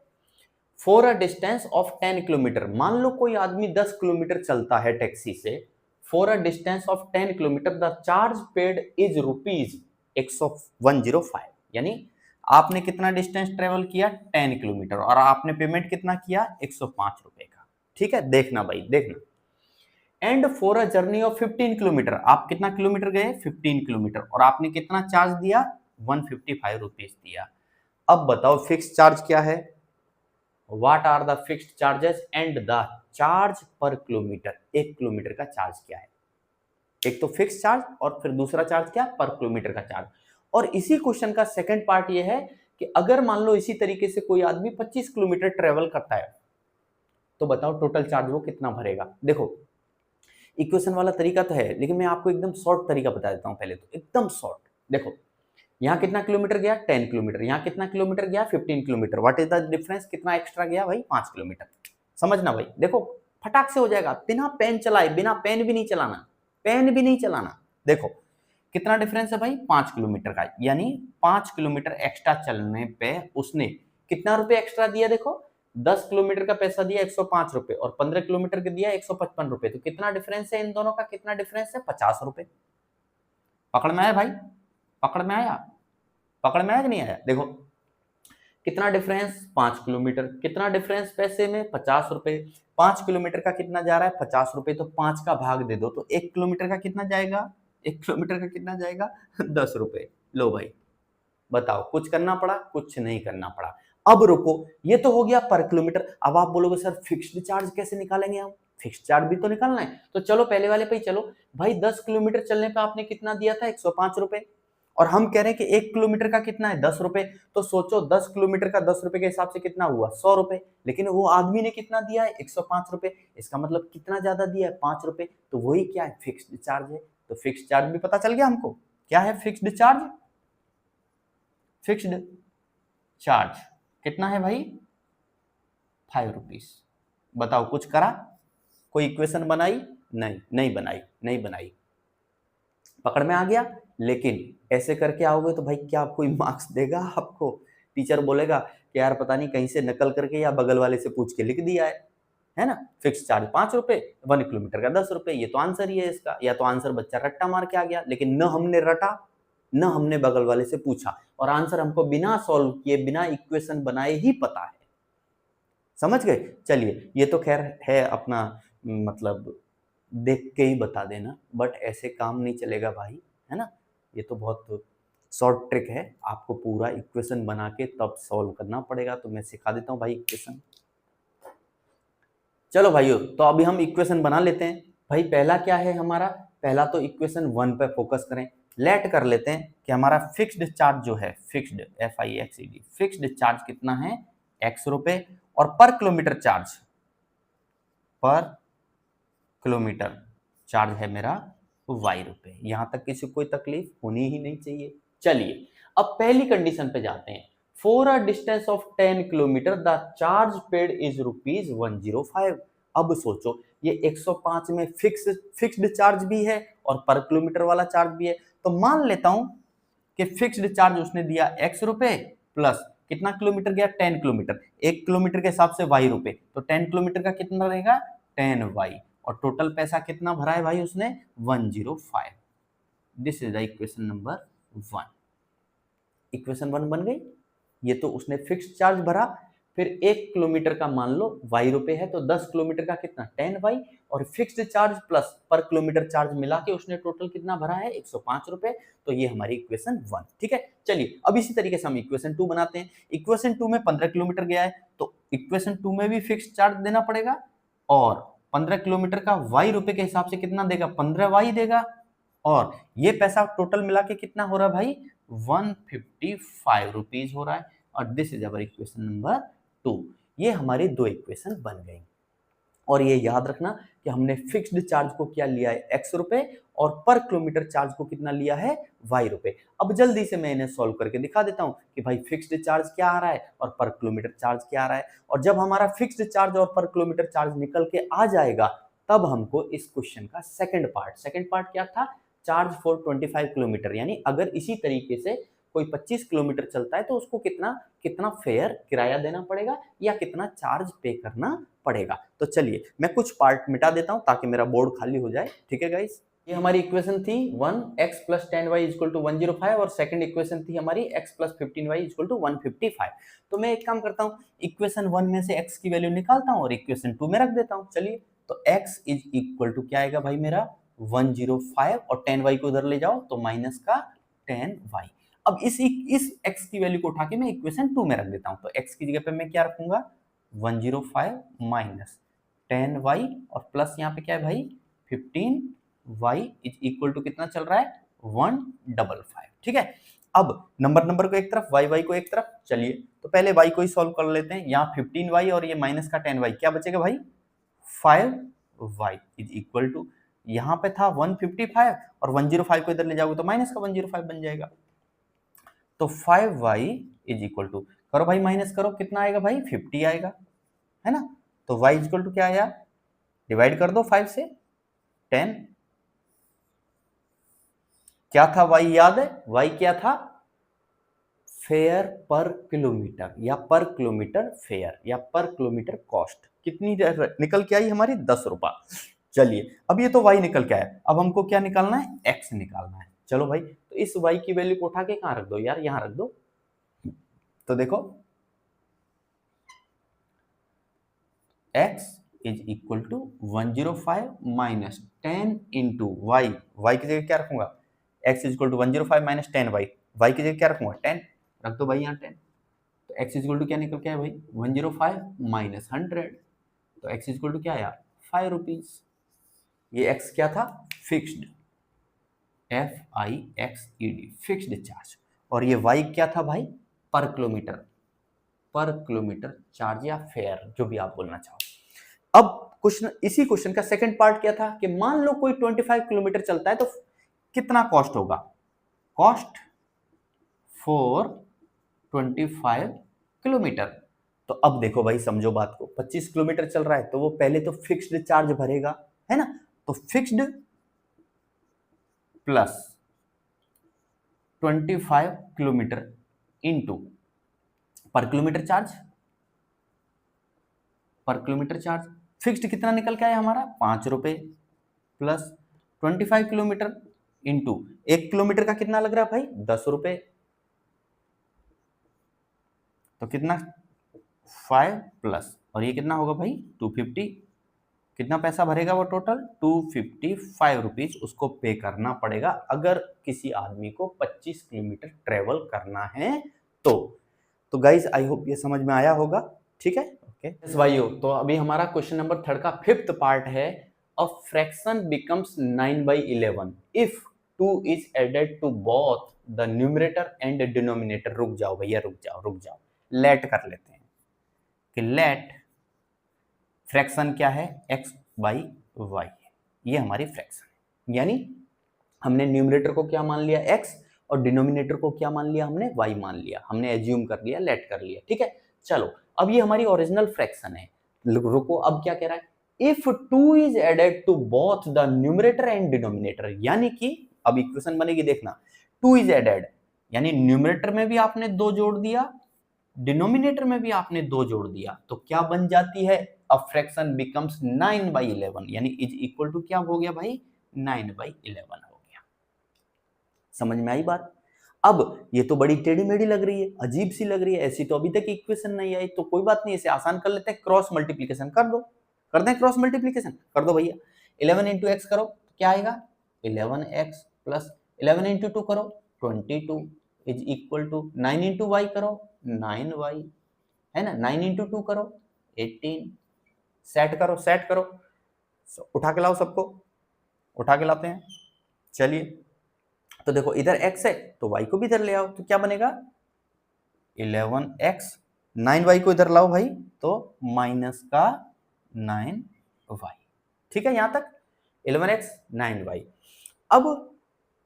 For a distance of 10 kilometre, मान लो कोई आदमी 10 किलोमीटर चलता है टैक्सी से, for a distance of 10 kilometre the charge paid is rupees 105। यानी आपने कितना डिस्टेंस ट्रेवल किया 10 किलोमीटर और आपने पेमेंट कितना किया 105 रुपए का, ठीक है। देखना भाई देखना, and for a journey of 15 kilometre, आप कितना किलोमीटर गए 15 किलोमीटर और आपने कितना चार्ज दिया 155 रुपीज दिया। अब बताओ फिक्स चार्ज क्या है, what are the fixed charges and the charge per kilometre, एक किलोमीटर का चार्ज क्या है। एक तो फिक्स चार्ज और फिर दूसरा चार्ज क्या पर किलोमीटर का चार्ज। और इसी क्वेश्चन का सेकंड पार्ट ये है कि अगर मान लो इसी तरीके से कोई आदमी 25 किलोमीटर ट्रेवल करता है तो बताओ टोटल चार्ज वो कितना भरेगा। देखो इक्वेशन वाला तरीका तो है लेकिन मैं आपको एकदम शॉर्ट तरीका बता देता हूं, पहले तो एकदम शॉर्ट। देखो यहाँ कितना किलोमीटर गया 10 किलोमीटर, यहाँ कितना किलोमीटर गया 15 kilometre, what is the difference, कितना एक्स्ट्रा गया भाई 5 किलोमीटर। समझना भाई, देखो फटाक से हो जाएगा बिना पेन चलाए, बिना पेन भी नहीं चलाना, पेन भी नहीं चलाना। देखो कितना डिफरेंस है भाई 5 किलोमीटर का, यानी 5 किलोमीटर एक्स्ट्रा चलने पे उसने कितना रुपए एक्स्ट्रा दिया। देखो 10 किलोमीटर का पैसा दिया 105 रुपए और 15 किलोमीटर का दिया 155 रुपए, तो कितना डिफरेंस है इन दोनों का, कितना डिफरेंस है 50 रुपए। पकड़ में आया भाई, पकड़ में आया, पकड़ में आया कि नहीं आया। देखो कितना डिफरेंस 5 किलोमीटर, कितना डिफरेंस पैसे में 50 रुपए। 5 किलोमीटर का कितना जा रहा है 50 रुपए, तो 5 का भाग दे दो तो 1 किलोमीटर का कितना जाएगा, 1 किलोमीटर का कितना जाएगा 10 रुपए। लो भाई बताओ कुछ करना पड़ा, कुछ नहीं करना पड़ा। अब रुको, ये तो हो गया पर किलोमीटर। अब आप बोलोगे सर फिक्स्ड चार्ज कैसे निकालेंगे हम, फिक्स्ड चार्ज भी तो निकालना है। तो चलो पहले वाले पे ही चलो भाई, 10 किलोमीटर चलने पे आपने कितना दिया था 105 रुपए और हम कह रहे हैं कि 1 किलोमीटर का कितना है 10 रुपए। तो सोचो 10 किलोमीटर का 10 रुपए के हिसाब से कितना हुआ 100 रुपए, लेकिन वो आदमी ने कितना दिया है 105 रुपए, इसका मतलब कितना ज्यादा दिया है 5 रुपए। तो वही क्या है फिक्स्ड चार्ज है। तो फिक्स्ड चार्ज भी पता चल गया हमको, क्या है फिक्स्ड चार्ज, फिक्स्ड चार्ज कितना है भाई 5 रुपीज। बताओ कुछ करा, कोई इक्वेशन बनाई, नहीं नहीं बनाई, नहीं बनाई, पकड़ में आ गया। लेकिन ऐसे करके आओगे तो भाई क्या कोई मार्क्स देगा आपको, टीचर बोलेगा कि यार पता नहीं कहीं से नकल करके या बगल वाले से पूछ के लिख दिया है है ना। फिक्स चार्ज 5 रुपए, 1 किलोमीटर का 10 रुपए, ये तो आंसर ही है इसका। या तो आंसर बच्चा रट्टा मार के आ गया, लेकिन न हमने रटा न हमने बगल वाले से पूछा, और आंसर हमको बिना सॉल्व किए बिना इक्वेशन बनाए ही पता है। समझ गए। चलिए, ये तो खैर है अपना मतलब देख के ही बता देना, बट ऐसे काम नहीं चलेगा भाई, है ना। ये तो बहुत शॉर्ट ट्रिक है, आपको पूरा इक्वेशन बना के तब सॉल्व करना पड़ेगा। तो मैं सिखा देता हूँ भाई इक्वेशन। चलो भाइयों, तो अभी हम इक्वेशन बना लेते हैं। भाई पहला क्या है हमारा, पहला तो इक्वेशन 1 पे फोकस करें। लेट कर लेते हैं कि हमारा फिक्स्ड चार्ज जो है, फिक्स्ड FIXED, फिक्स्ड चार्ज कितना है, x रुपए, और पर किलोमीटर चार्ज है मेरा y रुपए। यहां तक किसी को कोई तकलीफ होनी ही नहीं चाहिए। चलिए, अब पहली कंडीशन पे जाते हैं। For a distance of 10 kilometre the charge paid is ₹105। अब सोचो, ये 105 में फिक्स्ड चार्ज भी है और पर किलोमीटर वाला चार्ज भी है। तो मान लेता हूं कि फिक्स्ड चार्ज उसने दिया x रुपए, प्लस कितना किलोमीटर गया, 10 किलोमीटर, 1 किलोमीटर के हिसाब से y रुपए, तो 10 किलोमीटर का कितना रहेगा, 10y, और टोटल पैसा कितना भरा है भाई उसने, 105। This is the equation number 1। Equation 1 बन गई। ये तो उसने फिक्स्ड चार्ज भरा, फिर 1 किलोमीटर का मान लो y रुपए है, तो 10 किलोमीटर का कितना, 10y, और फिक्स्ड चार्ज प्लस पर किलोमीटर चार्ज मिला के उसने टोटल कितना भरा है, 105 रुपए। तो ये हमारी इक्वेशन 1, ठीक है। चलिए, अब इसी तरीके से हम इक्वेशन 2 बनाते हैं। इक्वेशन 2 में 15 किलोमीटर गया है, तो इक्वेशन 2 में भी फिक्स्ड चार्ज देना पड़ेगा, और 15 किलोमीटर का y रुपए के हिसाब से कितना देगा, 15y देगा, और ये पैसा टोटल मिला के कितना हो रहा है भाई, 155 रुपीज हो रहा है। और this is our equation number 2। ये हमारी दो इक्वेशन बन गई। और ये याद रखना कि हमने फिक्स्ड चार्ज को क्या लिया है, x रुपए, और पर किलोमीटर चार्ज को कितना लिया है, y रुपए। अब जल्दी से मैं इन्हें सॉल्व करके दिखा देता हूं कि भाई फिक्स्ड चार्ज क्या आ रहा है और पर किलोमीटर चार्ज क्या आ रहा है। और जब हमारा फिक्स्ड चार्ज और पर किलोमीटर चार्ज निकल के आ जाएगा, तब हमको इस क्वेश्चन का सेकंड पार्ट क्या था, चार्ज फॉर 25 किलोमीटर, यानी अगर इसी तरीके से कोई 25 किलोमीटर चलता है तो उसको कितना कितना फेयर किराया देना पड़ेगा या कितना चार्ज पे करना पड़ेगा। तो चलिए, मैं कुछ पार्ट मिटा देता हूं ताकि मेरा बोर्ड खाली हो जाए, ठीक है गाइस। ये हमारी इक्वेशन थी 1x + 10y = 105, और सेकंड इक्वेशन थी हमारी x + 15y = 155। तो मैं एक काम करता हूं, इक्वेशन 1 में से x की वैल्यू निकालता हूं और इक्वेशन 2 में रख देता हूं। चलिए, तो x = क्या आएगा भाई मेरा, 105, और 10y को उधर ले जाओ तो माइनस का 10y। अब इस x की वैल्यू को उठा के मैं इक्वेशन 2 में रख देता हूं। तो x की जगह पे मैं क्या रखूंगा, 105 माइनस 10y, और प्लस यहाँ पे क्या है भाई, 15y = कितना चल रहा है, 155, ठीक है। अब नंबर को एक तरफ, y को एक तरफ। चलिए, तो पहले y को ही सॉल्व कर लेते हैं। यहाँ 15y और ये माइनस का 10y, क्या बचेगा भाई, 5y = यहाँ पे था 155, और 105 को इधर ले जाओगे तो माइनस का 105 बन जाएगा। तो 5y = करो भाई, माइनस करो, कितना आएगा भाई, 50 आएगा, है ना। तो y = क्या आया, डिवाइड कर दो 5 से 10। क्या था y, याद है, y क्या था, फेयर पर किलोमीटर, या पर किलोमीटर फेयर, या पर किलोमीटर कॉस्ट। कितनी निकल के आई हमारी, 10 रुपया। चलिए, अब ये तो y निकल के आया, अब हमको क्या निकालना है, x निकालना है। चलो भाई, तो इस y की वैल्यू को उठा के कहां रख दो यार, यहां रख दो। तो देखो, x = 105 minus 10 into y, y की जगह क्या रखूंगा, x = 105 माइनस 10y, y की जगह क्या रखूंगा, 10, रख दो भाई यहाँ 10। तो x = क्या निकल के आया भाई, 105 माइनस 100, तो x = क्या आया, 5 रुपीज। ये x क्या था, फिक्स्ड, FIXED, फिक्स्ड चार्ज। और ये y क्या था भाई, पर किलोमीटर चार्ज या फेयर, जो भी आप बोलना चाहो। अब क्वेश्चन, इसी क्वेश्चन का सेकंड पार्ट क्या था कि मान लो कोई 25 किलोमीटर चलता है तो कितना कॉस्ट होगा, कॉस्ट फॉर 25 किलोमीटर। तो अब देखो भाई, समझो बात को, 25 किलोमीटर चल रहा है तो वो पहले तो फिक्स्ड चार्ज भरेगा, है ना। तो फिक्स्ड प्लस 25 किलोमीटर इंटू पर किलोमीटर चार्ज, फिक्स्ड कितना निकल के आया हमारा 5 रुपए प्लस 25 किलोमीटर इंटू 1 किलोमीटर का कितना लग रहा है भाई 10 रुपए, तो कितना 5 प्लस और ये कितना होगा भाई 250, कितना पैसा भरेगा वो टोटल 255 रुपीज उसको पे करना पड़ेगा अगर किसी आदमी को 25 किलोमीटर ट्रेवल करना है तो गाइज आई होप ये समझ में आया होगा, ठीक है। ओके भाइयों, तो अभी हमारा क्वेश्चन नंबर 3 का 5th पार्ट है। A fraction becomes 9/11 if 2 is added to both the numerator and denominator. रुक जाओ भैया, रुक जाओ, लेट कर लेते हैं कि लेट फ्रैक्शन क्या है x/y, ये हमारी फ्रैक्शन है, यानी हमने न्यूमरेटर को क्या मान लिया x और डिनोमिनेटर को क्या मान लिया हमने y मान लिया, हमने एज्यूम कर लिया, लेट कर लिया, ठीक है। चलो अब ये हमारी ओरिजिनल फ्रैक्शन है। रुको, अब क्या कह रहा है if 2 is added to both the numerator and denominator, यानी कि अब इक्वेशन बनेगी देखना 2 इज एडेड यानी न्यूमरेटर में भी आपने 2 जोड़ दिया, डिनोमिनेटर में भी आपने 2 जोड़ दिया, तो क्या बन जाती है अ फ्रैक्शन बिकम्स 9/11 यानी इज इक्वल टू क्या हो गया भाई 9/11 हो गया। समझ में आई बात। अब ये तो बड़ी टेढ़ी मेढ़ी लग रही है, अजीब सी लग रही है, ऐसी तो अभी तक इक्वेशन नहीं आई, तो कोई बात नहीं, इसे आसान कर लेते हैं, क्रॉस मल्टीप्लीकेशन कर दो, कर दें क्रॉस मल्टीप्लीकेशन, कर दो भैया। 11 इंटू एक्स करो तो क्या आएगा 11x प्लस 11 इंटू 2 करो 22 is equal to 9 into y करो 9y, है ना, 9 इंटू 2 करो 18, सेट करो उठा के लाओ, सबको उठा के लाते हैं। चलिए तो देखो इधर x है तो y को भी इधर ले आओ, तो क्या बनेगा 11x, 9y को इधर लाओ भाई तो माइनस का 9y, ठीक है यहां तक 11x 9y। अब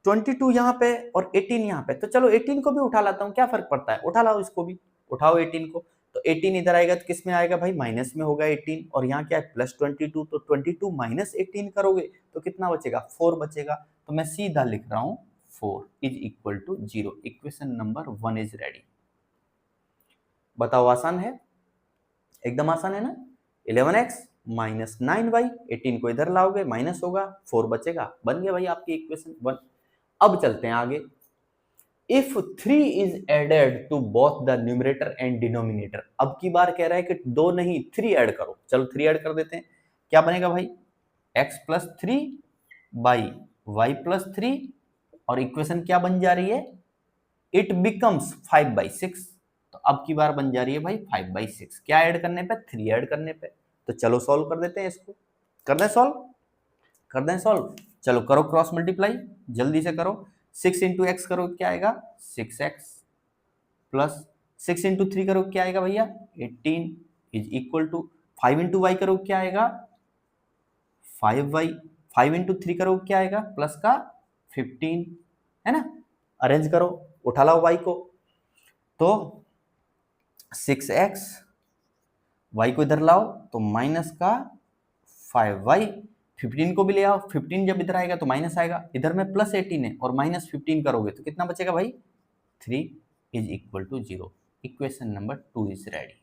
22 यहाँ पे और 18 यहाँ पे, तो चलो 18 को भी उठा लाता हूँ, क्या फर्क पड़ता है, उठा लाओ इसको भी, उठाओ 18 को, तो 18 इधर आएगा तो किस में आएगा भाई माइनस में होगा 18, और यहाँ क्या है प्लस 22, तो 22 माइनस 18 करोगे तो कितना बचेगा 4 बचेगा, तो मैं सीधा लिख रहा हूँ 4 is equal to 0। Equation number 1 is ready. बताओ आसान है, एकदम आसान है ना। 11x माइनस 9y, 18 को इधर लाओगे माइनस होगा 4 बचेगा, बन गया भाई आपकी इक्वेशन 1। अब चलते हैं आगे। If 3 is added to both the numerator and denominator, अब की बार कह रहा है कि 2 नहीं 3 ऐड करो, चलो 3 ऐड कर देते हैं, क्या बनेगा भाई x plus 3 by y plus 3, और इक्वेशन क्या बन जा रही है इट बिकम्स 5/6, तो अब की बार बन जा रही है भाई 5/6, क्या ऐड करने पे 3 ऐड करने पे, तो चलो सॉल्व कर देते हैं इसको, कर दें सॉल्व, चलो करो क्रॉस मल्टीप्लाई, जल्दी से करो, 6 इंटू एक्स करो क्या आएगा 6x प्लस 6 इंटू 3 करो क्या आएगा भैया 18 is equal to 5 into y करो क्या आएगा 5y, 5 इंटू 3 करो क्या आएगा प्लस का 15, है ना, अरेंज करो, उठा लाओ y को, तो 6x, y को इधर लाओ तो माइनस का 5y, 15 को भी ले आओ, 15 जब इधर आएगा तो माइनस आएगा, इधर में प्लस 18 है और माइनस 15 करोगे तो कितना बचेगा भाई 3 is equal to 0। Equation number 2 is ready.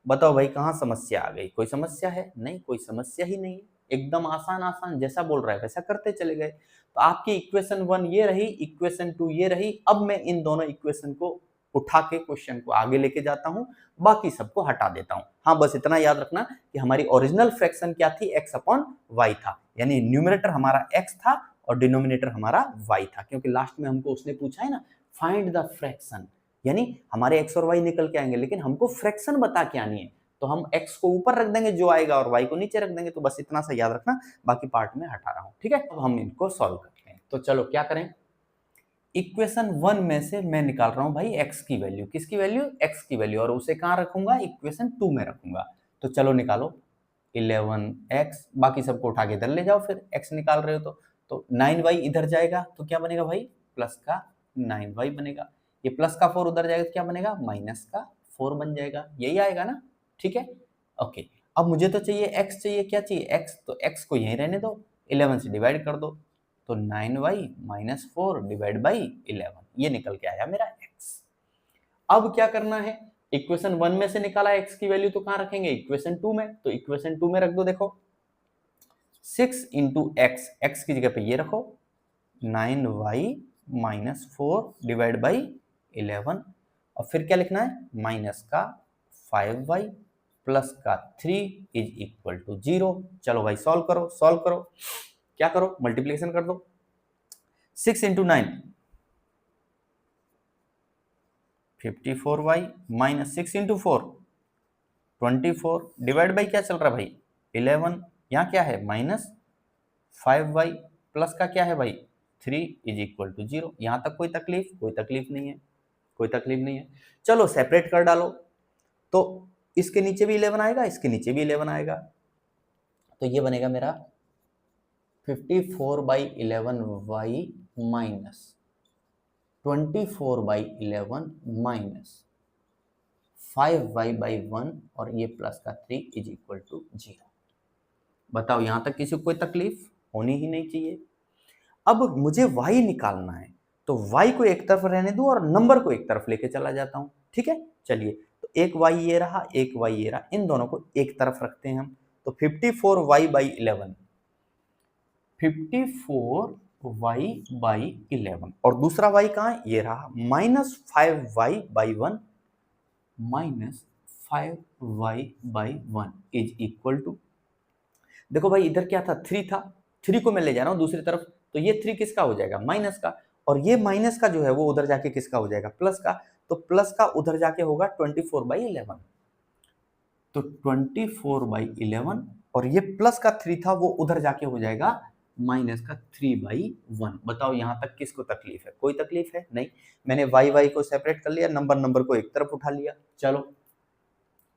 बताओ भाई कहाँ समस्या आ गई, कोई समस्या है नहीं, कोई समस्या ही नहीं, एकदम आसान जैसा बोल रहा है वैसा करते चले गए। तो आपकी इक्वेशन 1 ये रही, इक्वेशन 2 ये रही। अब मैं इन दोनों इक्वेशन को उठा के क्वेश्चन को आगे लेके जाता हूं, बाकी सबको हटा देता हूं। हाँ बस इतना याद रखना कि हमारी ओरिजिनल फ्रैक्शन क्या थी x/y था, यानी न्यूमरेटर हमारा x था और डिनोमिनेटर हमारा y था, क्योंकि लास्ट में हमको उसने पूछा है ना फाइंड द फ्रैक्शन, यानी हमारे x और y निकल के आएंगे लेकिन हमको फ्रैक्शन बता के आनी है, तो हम x को ऊपर रख देंगे जो आएगा और y को नीचे रख देंगे, तो बस इतना सा याद रखना, बाकी पार्ट में हटा रहा हूं, ठीक है। अब हम इनको सॉल्व करते हैं, तो चलो क्या करें, इक्वेशन 1 में से मैं निकाल रहा हूं भाई x की वैल्यू, किसकी वैल्यू x की वैल्यू, और उसे कहां रखूंगा इक्वेशन 2 में रखूंगा, तो चलो निकालो 11x, बाकी सबको उठा के इधर ले जाओ, फिर x निकाल रहे हो तो 9y इधर जाएगा तो क्या बनेगा भाई प्लस का 9y बनेगा, ये प्लस का 4 उधर जाएगा तो क्या बनेगा माइनस का 4 बन जाएगा, यही आएगा ना, ठीक है ओके। अब मुझे तो चाहिए x, चाहिए क्या चाहिए x, तो x को यहीं रहने दो, 11 से डिवाइड कर दो, तो 9y माइनस 4 डिवाइड बाई 11, ये निकल के आया मेरा x। अब क्या करना है, इक्वेशन 1 में से निकाला x की वैल्यू तो कहां रखेंगे, इक्वेशन 2 में, तो इक्वेशन 2 में रख दो। देखो 6 इंटू एक्स की जगह पे ये रखो 9y माइनस 4 डिवाइड बाई 11, और फिर क्या लिखना है, माइनस का 5y प्लस का 3 इज इक्वल टू 0। चलो भाई सॉल्व करो, सॉल्व करो, क्या करो, मल्टीप्लिकेशन कर दो। 6 into 9 54y minus 6 into 4 24 divide by क्या चल रहा है भाई 11, यहाँ क्या है माइनस 5y प्लस का क्या है भाई 3 इज इक्वल टू 0। यहाँ तक कोई तकलीफ, कोई तकलीफ नहीं है, कोई तकलीफ नहीं है। चलो सेपरेट कर डालो, तो इसके नीचे भी 11 आएगा, इसके नीचे भी 11 आएगा, तो ये बनेगा मेरा 54/11y माइनस 24/11 माइनस 5y/1 और ये प्लस का 3 इज इक्वल टू 0। बताओ यहां तक किसी को कोई तकलीफ होनी ही नहीं चाहिए। अब मुझे y निकालना है, तो y को एक तरफ रहने दो और नंबर को एक तरफ लेके चला जाता हूं, ठीक है। चलिए तो एक y ये रहा, एक y ये रहा, इन दोनों को एक तरफ रखते हैं हम, तो 54y/11 54y/11 और दूसरा y कहाँ है, ये रहा minus 5y/1 minus 5y/1 is equal to, देखो भाई इधर क्या था 3 था, 3 को मैं ले जा रहा हूं दूसरी तरफ, तो ये 3 किसका हो जाएगा माइनस का, और ये माइनस का जो है वो उधर जाके किसका हो जाएगा प्लस का, तो प्लस का उधर जाके होगा 24/11, तो 24/11 और ये प्लस का 3 था वो उधर जाके हो जाएगा माइनस का 3/1। बताओ यहां तक किसको तकलीफ है, कोई तकलीफ है नहीं। मैंने y को सेपरेट कर लिया, नंबर को एक तरफ उठा लिया। चलो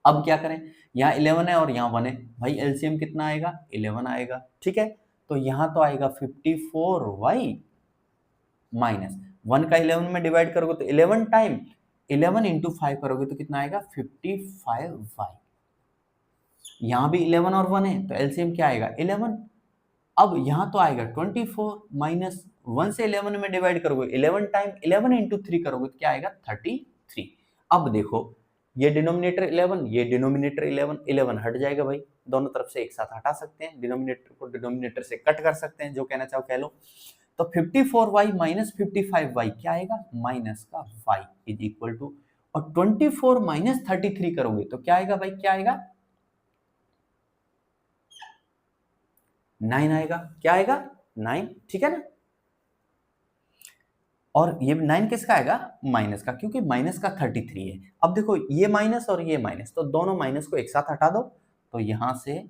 अब क्या करें, यहाँ 11 है और यहाँ 1 है, भाई एलसीएम कितना आएगा 11 आएगा, ठीक है। तो यहाँ तो आएगा 54y माइनस 1 का 11 में डिवाइड करोगे तो 11 टाइम 11 इंटू 5 करोगे तो कितना आएगा 55y। यहाँ भी 11 और 1 है तो एलसीएम क्या आएगा 11। अब यहाँ तो आएगा 24 माइनस 1 से 11 में डिवाइड करोगे 11 टाइम 11 इंटू 3 करोगे तो क्या आएगा 33। अब देखो ये डिनोमिनेटर 11, ये डिनोमिनेटर 11, 11 हट जाएगा भाई, दोनों तरफ से एक साथ हटा सकते हैं, डिनोमिनेटर को डिनोमिनेटर से कट कर सकते हैं, जो कहना चाहो कह लो। तो 54y माइनस 55y क्या आएगा माइनस का y इज इक्वल टू, और 24 माइनस 33 करोगे तो क्या आएगा भाई, क्या आएगा 9 आएगा, क्या आएगा 9, ठीक है ना। और ये 9 किसका आएगा माइनस का, क्योंकि माइनस का 33 है। अब देखो ये माइनस और ये माइनस, तो दोनों माइनस को एक साथ हटा दो, तो यहां से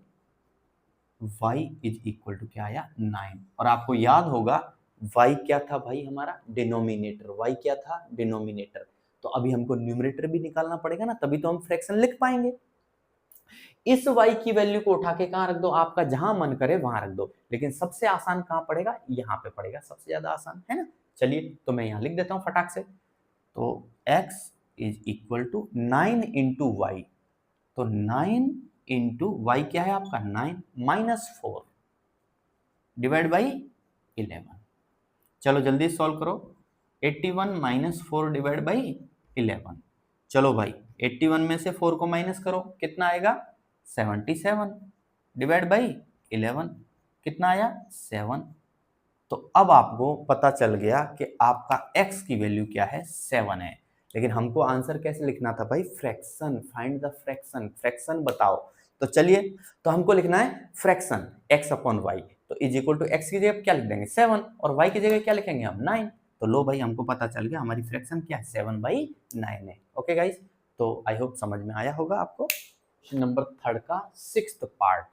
y इज इक्वल टू क्या आया 9। और आपको याद होगा y क्या था भाई हमारा डिनोमिनेटर, y क्या था डिनोमिनेटर, तो अभी हमको न्यूमरेटर भी निकालना पड़ेगा ना, तभी तो हम फ्रैक्शन लिख पाएंगे। इस y की वैल्यू को उठा के कहां रख दो, आपका जहां मन करे वहां रख दो, लेकिन सबसे आसान कहां पड़ेगा, यहाँ पे पड़ेगा, सबसे ज्यादा आसान है ना। चलिए तो मैं यहाँ लिख देता हूँ फटाक से, तो x is equal to 9 into Y, तो 9 इंटू वाई क्या है आपका 9 माइनस 4 डिवाइड बाई 11। चलो जल्दी सॉल्व करो, 81 माइनस 4 डिवाइड बाई 11। चलो भाई 81 में से 4 को माइनस करो, कितना आएगा 77 डिवाइड बाई 11, कितना आया 7। तो अब आपको पता चल गया कि आपका x की वैल्यू क्या है 7 है, लेकिन हमको आंसर कैसे लिखना था भाई fraction, find the fraction, fraction बताओ। तो चलिए तो हमको लिखना है फ्रैक्शन x अपॉन वाई, तो इज इक्वल टू x की जगह क्या लिख देंगे 7 और y की जगह क्या लिखेंगे हम 9। तो लो भाई हमको पता चल गया हमारी फ्रैक्शन क्या है 7/9 है। ओके गाइस, तो आई होप समझ में आया होगा आपको। नंबर 3 का 6th पार्ट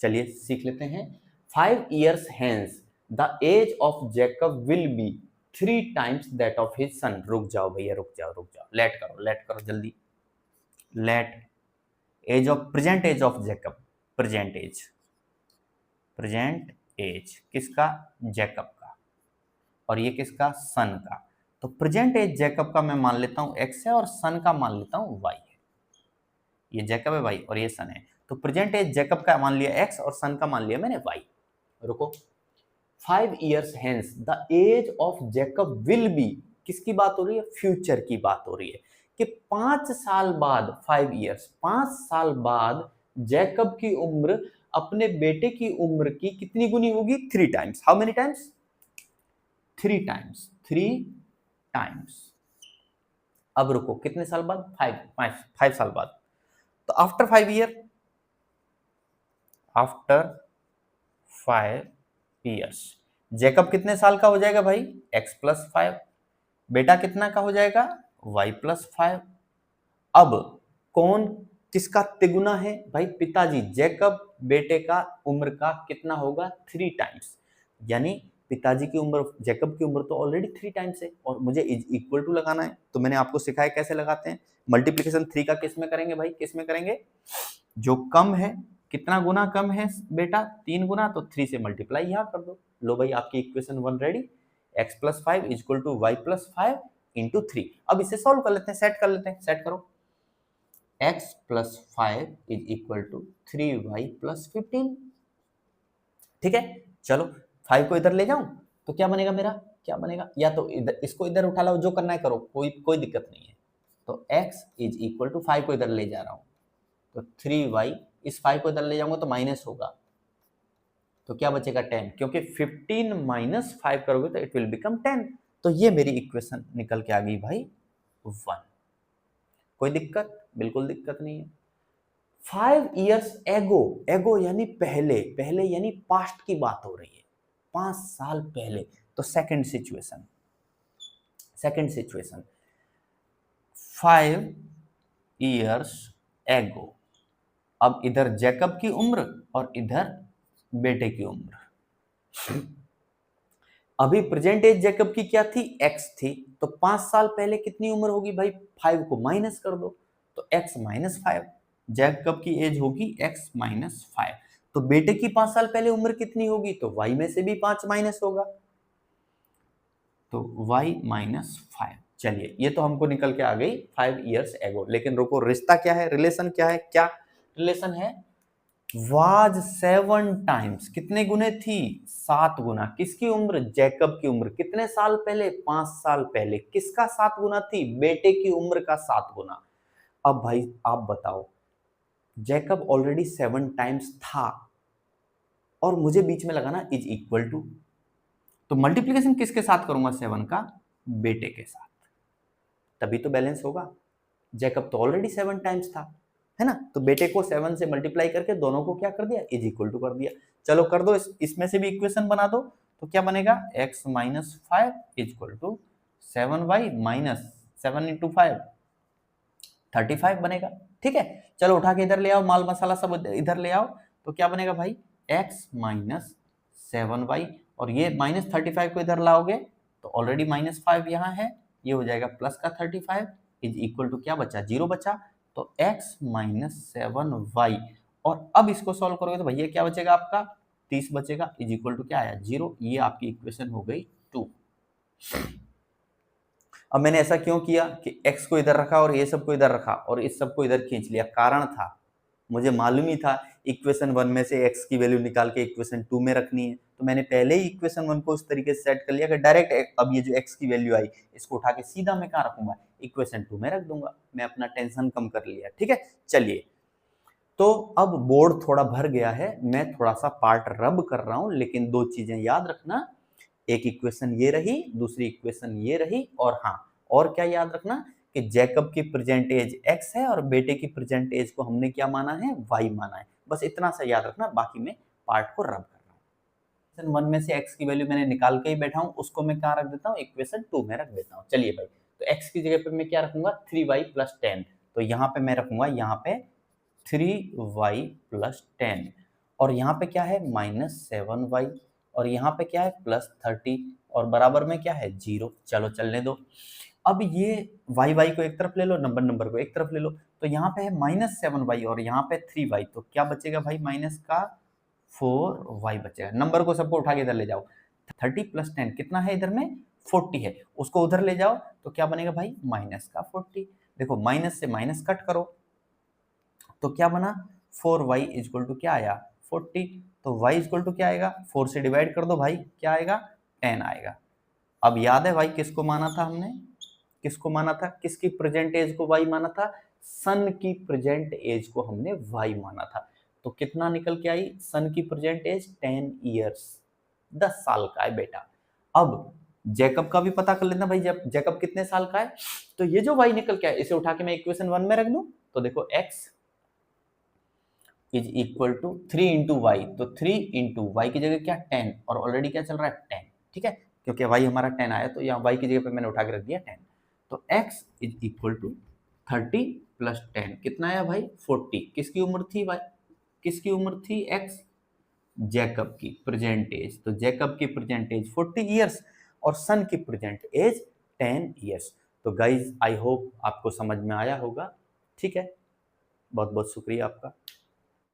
चलिए सीख लेते हैं। 5 years hence the age of Jacob will be 3 times that of his son। रुक जाओ भैया, रुक जाओ, लेट करो जल्दी। Let age of present age of Jacob, present age किसका जैकब का, और ये किसका सन का। तो प्रेजेंट एज जैकब का मैं मान लेता हूं x है और सन का मान लेता हूं y है। ये जैकब है भाई और ये सन है, तो प्रेजेंट एज जैकब का मान लिया x और सन का मान लिया मैंने y। रुको 5 years hence the age of Jacob will be, किसकी बात हो रही है फ्यूचर की बात हो रही है, कि 5 साल बाद, 5 ईयर्स, 5 साल बाद जैकब की उम्र अपने बेटे की उम्र की कितनी गुनी होगी? 3 times. How many times? 3 times, 3 times. अब रुको, कितने साल बाद? 5 साल बाद। तो after 5 year, after 5 years Jacob कितने साल का हो जाएगा भाई? x+5। बेटा कितना का हो जाएगा? y+5। अब कौन किसका तिगुना है भाई? पिताजी। जैकब बेटे का उम्र का कितना होगा? 3 टाइम्स। यानी पिताजी की उम्र, जैकब की उम्र तो ऑलरेडी 3 टाइम्स है और मुझे इज इक्वल टू लगाना है। तो मैंने आपको सिखाया कैसे लगाते हैं। मल्टीप्लीकेशन 3 का किस में करेंगे भाई? किस में करेंगे? जो कम है, कितना गुना कम है बेटा? 3 गुना, तो 3 से मल्टीप्लाई यहां कर दो। लो भाई, आपकी equation 1 ready. x+5 equal to y+5 into 3। अब इसे सॉल्व कर लेते हैं, सेट कर लेते हैं। सेट करो। x+5 is equal to 3y+15। ठीक है, चलो 5 को इधर ले जाऊं तो क्या बनेगा मेरा? क्या बनेगा? या तो इधर, इसको इधर उठा लो, जो करना है करो, कोई दिक्कत नहीं है। तो x इज इक्वल टू 5 को इधर ले जा रहा हूं तो 3y, इस 5 को इधर ले जाऊंगा तो माइनस होगा, तो क्या बचेगा? 10, क्योंकि 15 माइनस 5 करोगे तो इट विल बिकम 10। तो ये मेरी इक्वेशन निकल के आ गई भाई 1। कोई दिक्कत? बिल्कुल दिक्कत नहीं है। 5 ईयर्स एगो, एगो यानी पहले, पहले यानी पास्ट की बात हो रही है, 5 साल पहले। तो सेकंड सिचुएशन, 5 ईयर्स एगो। अब इधर जैकब की उम्र और इधर बेटे की उम्र। अभी प्रेजेंट एज जैकब की क्या थी? x थी। तो 5 साल पहले कितनी उम्र होगी भाई? 5 को माइनस कर दो तो x-5। जैकब की एज होगी x-5। तो बेटे की 5 साल पहले उम्र कितनी होगी? तो y में से भी 5 माइनस होगा, तो y-5। चलिए, ये तो हमको निकल के आ गई 5 ईयर्स एगो। लेकिन रुको, रिश्ता क्या है? रिलेशन क्या है? क्या रिलेशन है? वाज 7 टाइम्स, कितने गुने थी? 7 गुना। किसकी उम्र? जैकब की उम्र। कितने साल पहले? 5 साल पहले। किसका 7 गुना थी? बेटे की उम्र का 7 गुना। अब भाई आप बताओ, जैकब ऑलरेडी 7 टाइम्स था और मुझे बीच में लगाना इज इक्वल टू, तो मल्टीप्लीकेशन किसके साथ करूंगा? 7 का बेटे के साथ, तभी तो बैलेंस होगा। जैकब तो ऑलरेडी 7 टाइम्स था, है ना? तो बेटे को 7 से मल्टीप्लाई करके दोनों को क्या कर दिया? इज इक्वल टू कर दिया। चलो कर दो, इसमें से भी इक्वेशन बना दो। तो क्या बनेगा? x-5 is equal to 7y minus 7 into 5, 35 बनेगा। ठीक है, चलो उठा के इधर ले आओ, माल मसाला सब इधर ले आओ। तो क्या बनेगा भाई? x-7y, और ये -35 को इधर लाओगे तो ऑलरेडी -5 यहाँ है, ये हो जाएगा प्लस का 35 इज इक्वल टू क्या बचा? 0 बचा। तो x-7y, और अब इसको सॉल्व करोगे तो भैया क्या बचेगा आपका? 30 बचेगा इज इक्वल टू क्या आया? 0। ये आपकी इक्वेशन हो गई 2। अब मैंने ऐसा क्यों किया कि x को इधर रखा और ये सब को इधर रखा और इस सब को इधर खींच लिया? कारण था, मुझे मालूम ही था इक्वेशन 1 में से x की वैल्यू निकाल के इक्वेशन 2 में रखनी है। तो मैंने पहले ही इक्वेशन 1 को उस तरीके से सेट कर लिया कि डायरेक्ट अब ये जो x की वैल्यू आई, इसको उठा के सीधा मैं कहाँ रखूंगा? इक्वेशन 2 में रख दूंगा। मैं अपना टेंशन कम कर लिया। ठीक है, चलिए, तो अब बोर्ड थोड़ा भर गया है, मैं थोड़ा सा पार्ट रब कर रहा हूं, लेकिन 2 चीजें याद रखना। एक इक्वेशन ये रही, दूसरी इक्वेशन ये रही, और हाँ, और क्या याद रखना कि जैकब की प्रेजेंट एज x है और बेटे की प्रेजेंट एज को हमने क्या माना है? y माना है। बस इतना सा याद रखना, बाकी मैं पार्ट को रब कर रहा हूँ। इक्वेशन 1 में से x की वैल्यू मैंने निकाल के ही बैठा हूँ, उसको मैं कहाँ रख देता हूँ? इक्वेशन 2 में रख देता हूँ। चलिए भाई, तो x की जगह पे मैं क्या रखूंगा? 3y + 10। तो यहाँ पे मैं रखूंगा यहाँ पे 3y + 10, और यहाँ पे क्या है? -7y, और यहाँ पे क्या है? +30, और बराबर में क्या है? 0। चलो चलने दो। अब ये y को एक तरफ ले लो, नंबर को एक तरफ ले लो। तो यहाँ पे है -7y और यहाँ पे 3y, तो क्या बचेगा भाई? माइनस का 4y बचेगा। नंबर को सबको उठा के इधर ले जाओ। 30 + 10 कितना है? इधर में 40 है, उसको उधर ले जाओ तो क्या बनेगा भाई? माइनस का 40। देखो, माइनस से माइनस कट करो तो क्या बना? 4y इक्वल टू क्या आया? 40। तो y इक्वल टू क्या आएगा? 4 से डिवाइड कर दो भाई, क्या आएगा? 10 आएगा। अब याद है भाई किसको माना था हमने? किसको माना था, किसकी प्रेजेंट एज को वाई माना था, सन की प्रेजेंट एज को हमने वाई माना था। तो कितना निकल के आई, सन की प्रेजेंट एज 10 ईयर्स, 10 साल का है बेटा। अब जैकब का भी पता कर लेना भाई, जैकब कितने साल का है। तो ये जो वाई निकल के आया इसे उठा के मैं इक्वेशन 1 में रख दूं, तो देखो x is equal to 3 into Y, तो 3 इंटू वाई की जगह क्या 10, और ऑलरेडी क्या चल रहा है 10, ठीक है, क्योंकि वाई हमारा 10 आया तो यहाँ वाई की जगह पे मैंने उठा के रख दिया 10। तो x is equal to 30 plus 10 कितना आया भाई 40। किसकी उम्र थी भाई, किसकी उम्र थी x, जैकब की प्रेजेंट एज। तो जैकब की प्रेजेंट एज 40 ईयर्स और सन की प्रेजेंट एज 10 ईयर्स। तो गाइज आई होप आपको समझ में आया होगा, ठीक है, बहुत बहुत शुक्रिया आपका।